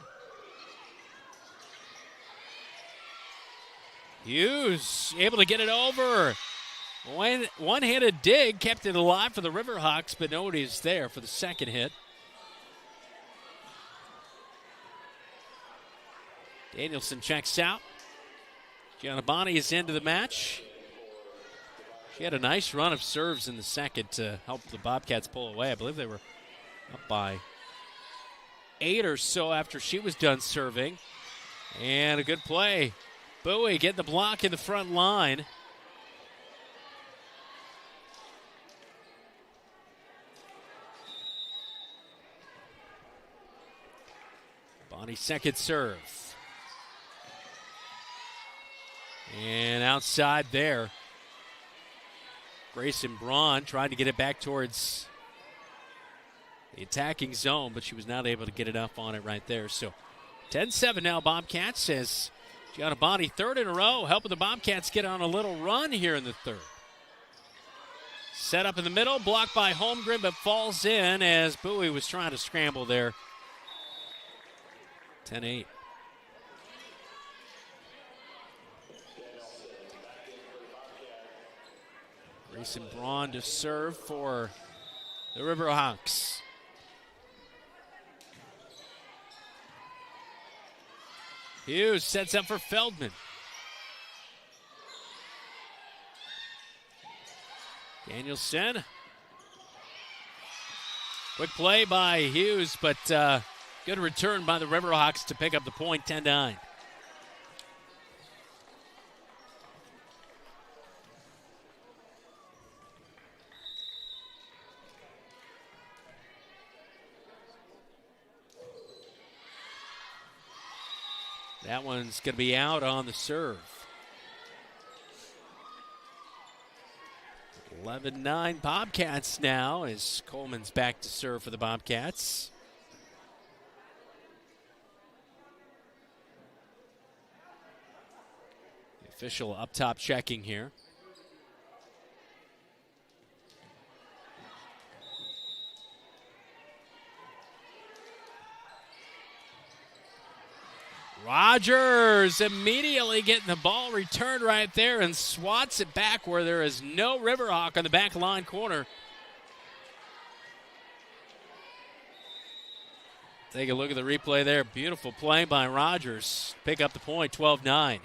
Hughes able to get it over. One-handed dig kept it alive for the Riverhawks, but nobody's there for the second hit. Danielson checks out. Gianabani is into the match. She had a nice run of serves in the second to help the Bobcats pull away. I believe they were up by 8 or so after she was done serving. And a good play. Bowie getting the block in the front line. Bonnie second serve. And outside there. Grayson Braun trying to get it back towards the attacking zone, but she was not able to get enough on it right there. So 10-7 now, Bobcats, says Gianabani, third in a row, helping the Bobcats get on a little run here in the third. Set up in the middle, blocked by Holmgren, but falls in as Bowie was trying to scramble there. 10-8. Grayson Braun to serve for the Riverhawks. Hughes sets up for Feldman. Danielson. Quick play by Hughes, but good return by the Riverhawks to pick up the point, 10-9. That one's going to be out on the serve. 11-9 Bobcats now as Coleman's back to serve for the Bobcats. The official up top checking here. Rogers immediately getting the ball returned right there and swats it back where there is no Riverhawk on the back line corner. Take a look at the replay there. Beautiful play by Rogers. Pick up the point, 12-9.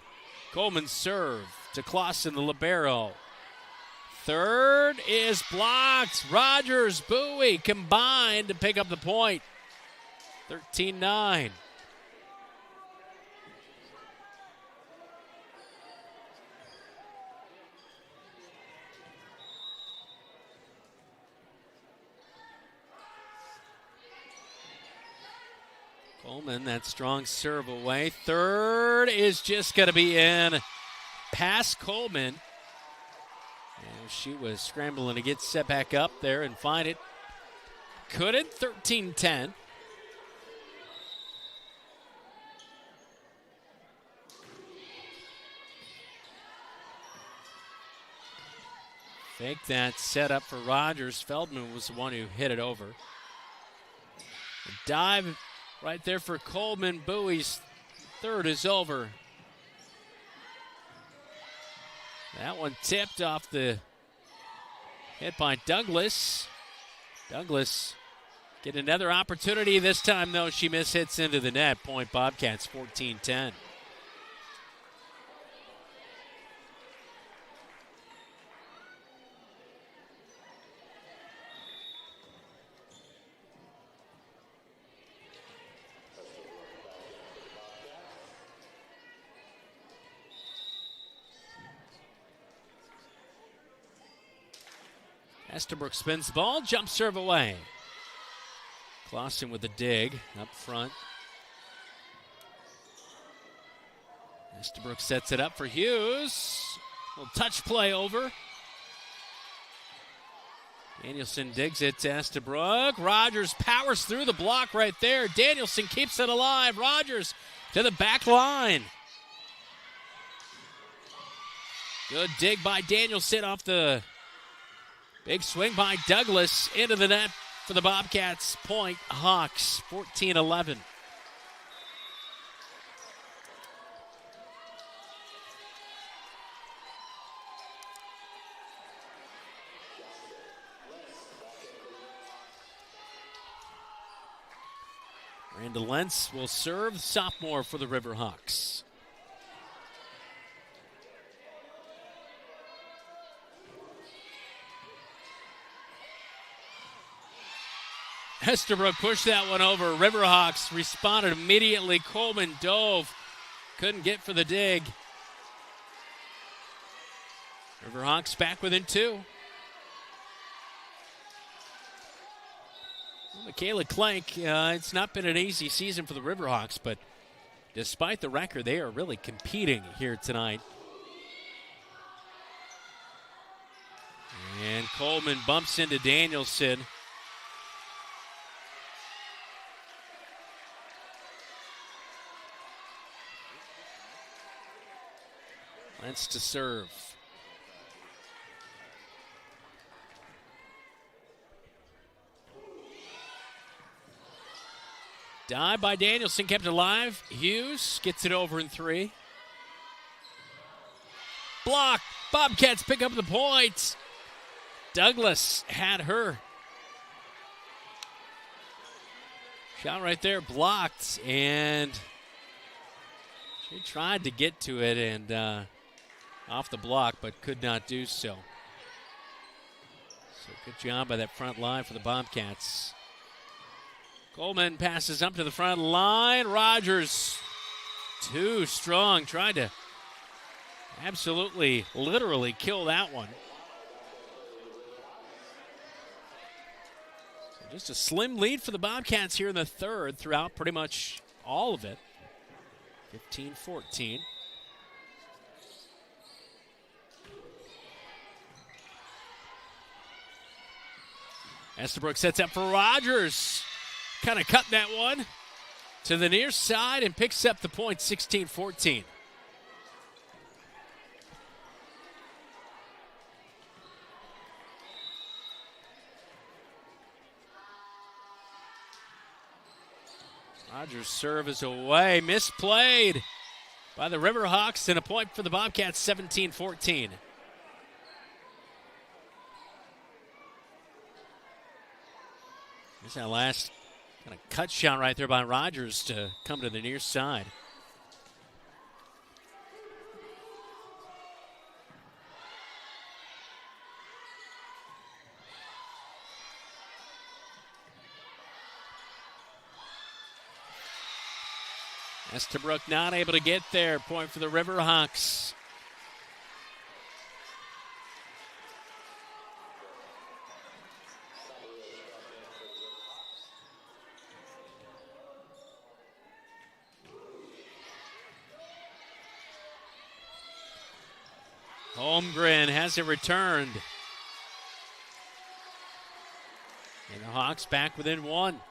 Coleman's serve to Clausen, the libero. Third is blocked. Rogers, Bowie combined to pick up the point. 13-9. Coleman, that strong serve away. Third is just going to be in past Coleman. And she was scrambling to get set back up there and find it. Couldn't. 13-10. Fake that set up for Rogers. Feldman was the one who hit it over. A dive right there for Coleman. Bowie's third is over. That one tipped off the hit by Douglas. Douglas get another opportunity. This time, though, she mishits into the net. Point Bobcats, 14-10. Estabrook spins the ball, jump serve away. Clausen with the dig up front. Estabrook sets it up for Hughes. Little touch play over. Danielson digs it to Estabrook. Rogers powers through the block right there. Danielson keeps it alive. Rogers to the back line. Good dig by Danielson off the big swing by Douglas into the net for the Bobcats. Point Hawks, 14-11. Miranda Lentz will serve, sophomore for the Riverhawks. Estabrook pushed that one over. Riverhawks responded immediately. Coleman dove. Couldn't get for the dig. Riverhawks back within two. Well, Michaela Clank, it's not been an easy season for the Riverhawks, but despite the record, they are really competing here tonight. And Coleman bumps into Danielson. Lentz to serve. Dive by Danielson, kept it alive. Hughes gets it over in three. Block. Bobcats pick up the points. Douglas had her. Shot right there blocked, and she tried to get to it and off the block, but could not do so. So good job by that front line for the Bobcats. Coleman passes up to the front line. Rogers, too strong. Tried to absolutely, literally kill that one. So just a slim lead for the Bobcats here in the third throughout pretty much all of it. 15-14. Estabrook sets up for Rogers. Kind of cut that one to the near side and picks up the point, 16-14. Rogers' serve is away, misplayed. by the Riverhawks, and a point for the Bobcats, 17-14. There's that last kind of cut shot right there by Rogers to come to the near side. Estabrook not able to get there. Point for the Riverhawks. Holmgren has it returned. And the Hawks back within one.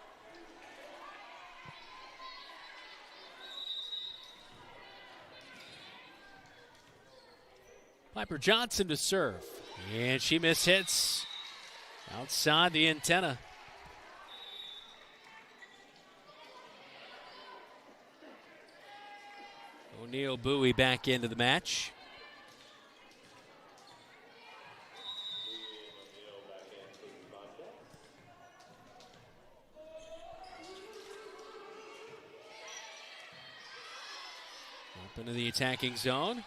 Piper Johnson to serve. And she mishits outside the antenna. O'Neal Bowie back into the match. Up into the attacking zone.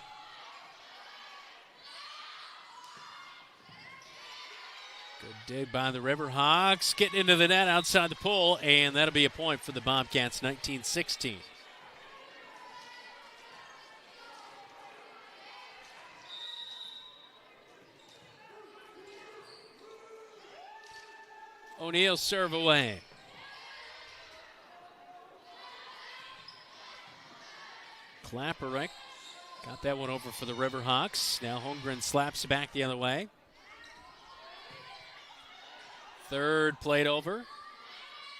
Good dig by the Riverhawks. Getting into the net outside the pole, and that'll be a point for the Bobcats, 19-16. O'Neal serve away. Klapperick got that one over for the Riverhawks. Now Holmgren slaps it back the other way. Third plate over.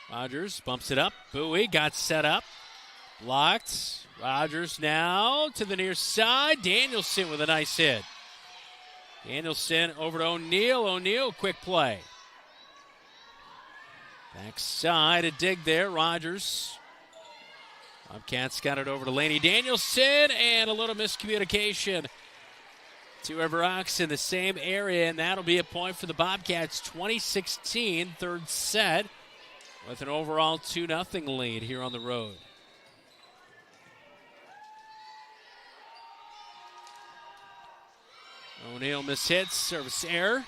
Rogers bumps it up. Bowie got set up. Blocked. Rogers now to the near side. Danielson with a nice hit. Danielson over to O'Neal. O'Neal, quick play. Backside, a dig there. Rogers. Bobcats got it over to Laney Danielson, and a little miscommunication. Two Riverhawks in the same area, and that'll be a point for the Bobcats. 2016, third set, with an overall 2-0 lead here on the road. O'Neal mishits, service error.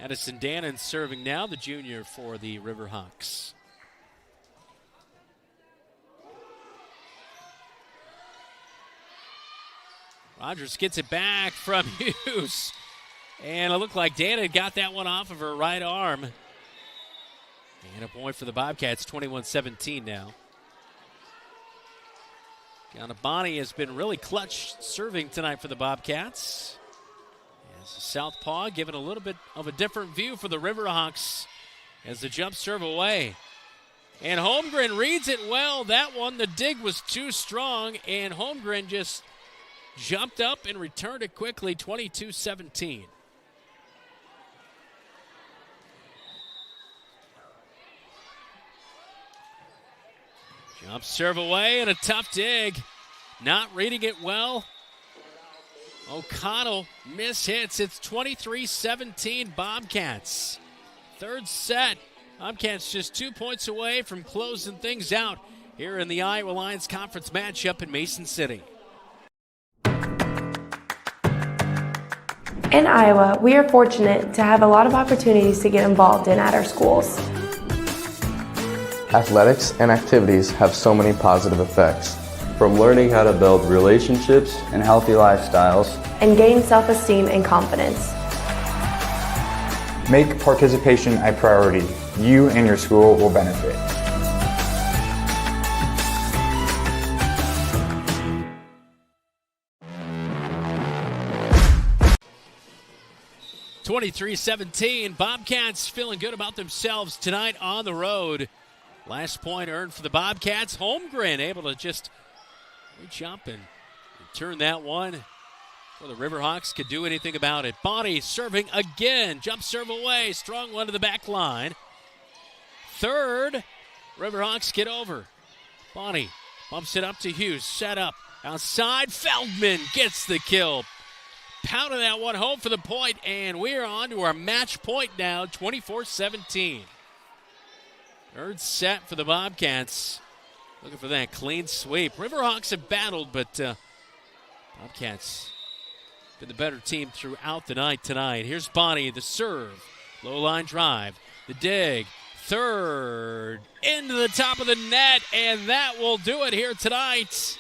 Addison Dannon serving now, the junior for the Riverhawks. Rogers gets it back from Hughes. And it looked like Dannon got that one off of her right arm. And a point for the Bobcats, 21-17 now. Gianabani has been really clutch serving tonight for the Bobcats. As the southpaw giving a little bit of a different view for the Riverhawks as the jump serve away. And Holmgren reads it well. That one, the dig was too strong, and Holmgren just jumped up and returned it quickly, 22-17. Jump serve away and a tough dig. Not reading it well. O'Connell mishits. It's 23-17 Bobcats. Third set. Bobcats just 2 points away from closing things out here in the Iowa Lions Conference matchup in Mason City. In Iowa, we are fortunate to have a lot of opportunities to get involved in at our schools. Athletics and activities have so many positive effects, from learning how to build relationships and healthy lifestyles, and gain self-esteem and confidence. Make participation a priority. You and your school will benefit. 23-17. Bobcats feeling good about themselves tonight on the road. Last point earned for the Bobcats. Holmgren able to just reach up and turn that one before the Riverhawks could do anything about it. Bonnie serving again. Jump serve away. Strong one to the back line. Third, Riverhawks get over. Bonnie bumps it up to Hughes. Set up. Outside, Feldman gets the kill. Pounding that one home for the point, and we're on to our match point now, 24-17. Third set for the Bobcats. Looking for that clean sweep. Riverhawks have battled, but Bobcats been the better team throughout the night tonight. Here's Bonnie, the serve. Low line drive. The dig. Third. Into the top of the net, and that will do it here tonight.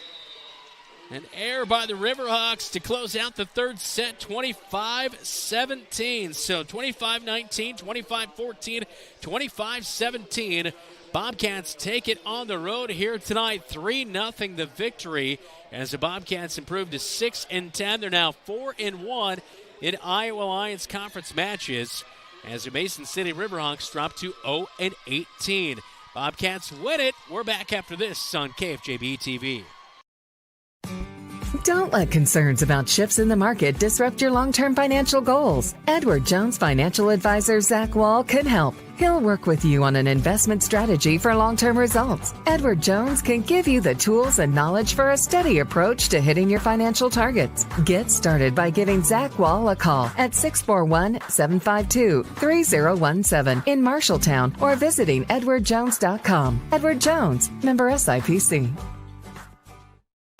An error by the Riverhawks to close out the third set, 25-17. So 25-19, 25-14, 25-17. Bobcats take it on the road here tonight. 3-0 the victory as the Bobcats improve to 6-10. They're now 4-1 in Iowa Alliance Conference matches as the Mason City Riverhawks drop to 0-18. Bobcats win it. We're back after this on KFJB-TV. Don't let concerns about shifts in the market disrupt your long-term financial goals. Edward Jones financial advisor Zach Wall can help. He'll work with you on an investment strategy for long-term results. Edward Jones can give you the tools and knowledge for a steady approach to hitting your financial targets. Get started by giving Zach Wall a call at 641-752-3017 in Marshalltown or visiting edwardjones.com. Edward Jones, member SIPC.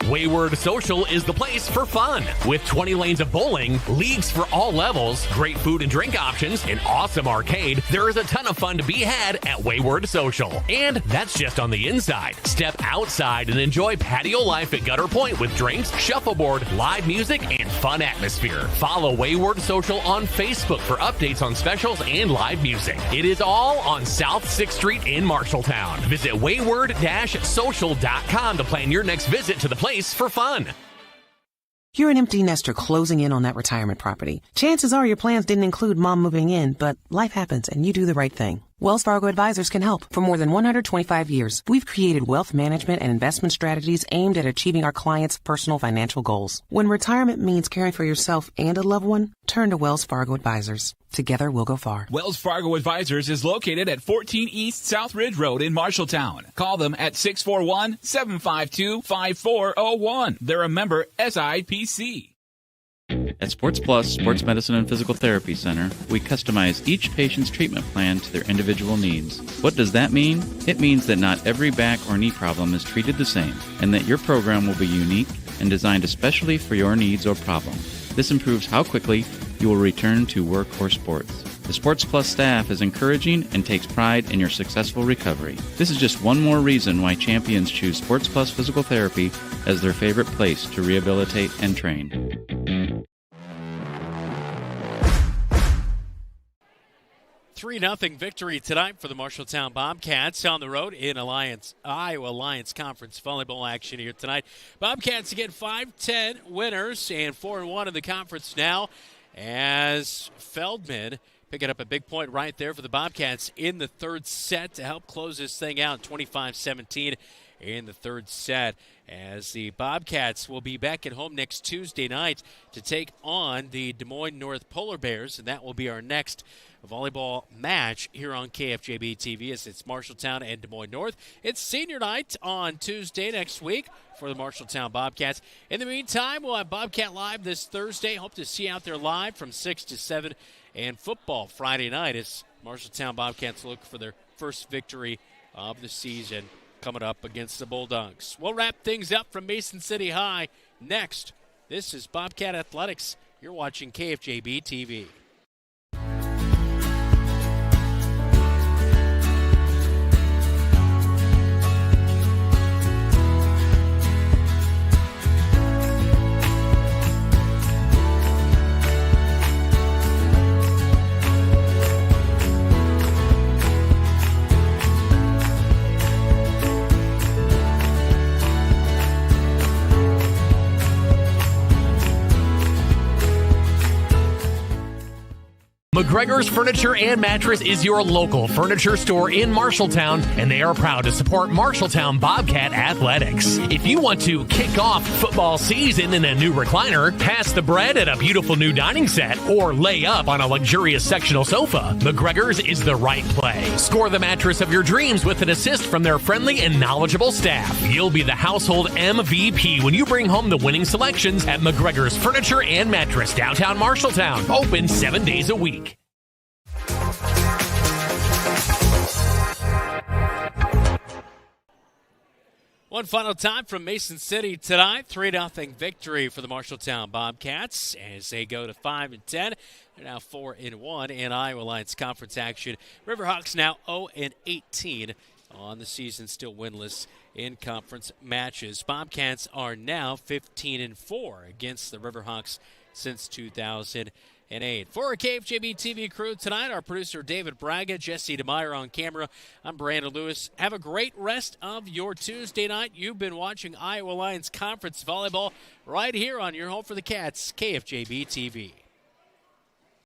Wayward Social is the place for fun. With 20 lanes of bowling, leagues for all levels, great food and drink options, an awesome arcade, there is a ton of fun to be had at Wayward Social. And that's just on the inside. Step outside and enjoy patio life at Gutter Point with drinks, shuffleboard, live music, and fun atmosphere. Follow Wayward Social on Facebook for updates on specials and live music. It is all on South 6th Street in Marshalltown. Visit wayward-social.com to plan your next visit to the place for fun. You're an empty nester closing in on that retirement property. Chances are your plans didn't include mom moving in, but life happens and you do the right thing. Wells Fargo Advisors can help. For more than 125 years, we've created wealth management and investment strategies aimed at achieving our clients' personal financial goals. When retirement means caring for yourself and a loved one, turn to Wells Fargo Advisors. Together, we'll go far. Wells Fargo Advisors is located at 14 East South Ridge Road in Marshalltown. Call them at 641-752-5401. They're a member SIPC. At Sports Plus Sports Medicine and Physical Therapy Center, we customize each patient's treatment plan to their individual needs. What does that mean? It means that not every back or knee problem is treated the same, and that your program will be unique and designed especially for your needs or problem. This improves how quickly you will return to work or sports. The Sports Plus staff is encouraging and takes pride in your successful recovery. This is just one more reason why champions choose Sports Plus Physical Therapy as their favorite place to rehabilitate and train. 3-0 victory tonight for the Marshalltown Bobcats on the road in Iowa Alliance Conference volleyball action here tonight. Bobcats again 5-10 winners and 4-1 in the conference now as Feldman picking up a big point right there for the Bobcats in the third set to help close this thing out 25-17 in the third set as the Bobcats will be back at home next Tuesday night to take on the Des Moines North Polar Bears, and that will be our next volleyball match here on KFJB-TV as it's Marshalltown and Des Moines North. It's senior night on Tuesday next week for the Marshalltown Bobcats. In the meantime, we'll have Bobcat Live this Thursday. Hope to see you out there live from 6 to 7. And football Friday night as Marshalltown Bobcats look for their first victory of the season coming up against the Bulldogs. We'll wrap things up from Mason City High next. This is Bobcat Athletics. You're watching KFJB-TV. McGregor's Furniture and Mattress is your local furniture store in Marshalltown, and they are proud to support Marshalltown Bobcat Athletics. If you want to kick off football season in a new recliner, pass the bread at a beautiful new dining set, or lay up on a luxurious sectional sofa, McGregor's is the right play. Score the mattress of your dreams with an assist from their friendly and knowledgeable staff. You'll be the household MVP when you bring home the winning selections at McGregor's Furniture and Mattress, downtown Marshalltown. Open 7 days a week. One final time from Mason City tonight. 3-0 victory for the Marshalltown Bobcats as they go to 5-10. They're now 4-1 in Iowa Lions Conference action. Riverhawks now 0-18 on the season, still winless in conference matches. Bobcats are now 15-4 against the Riverhawks since 2008. For our KFJB-TV crew tonight, our producer David Braga, Jesse DeMeyer on camera. I'm Brandon Lewis. Have a great rest of your Tuesday night. You've been watching Iowa Lions Conference Volleyball right here on your home for the Cats, KFJB-TV.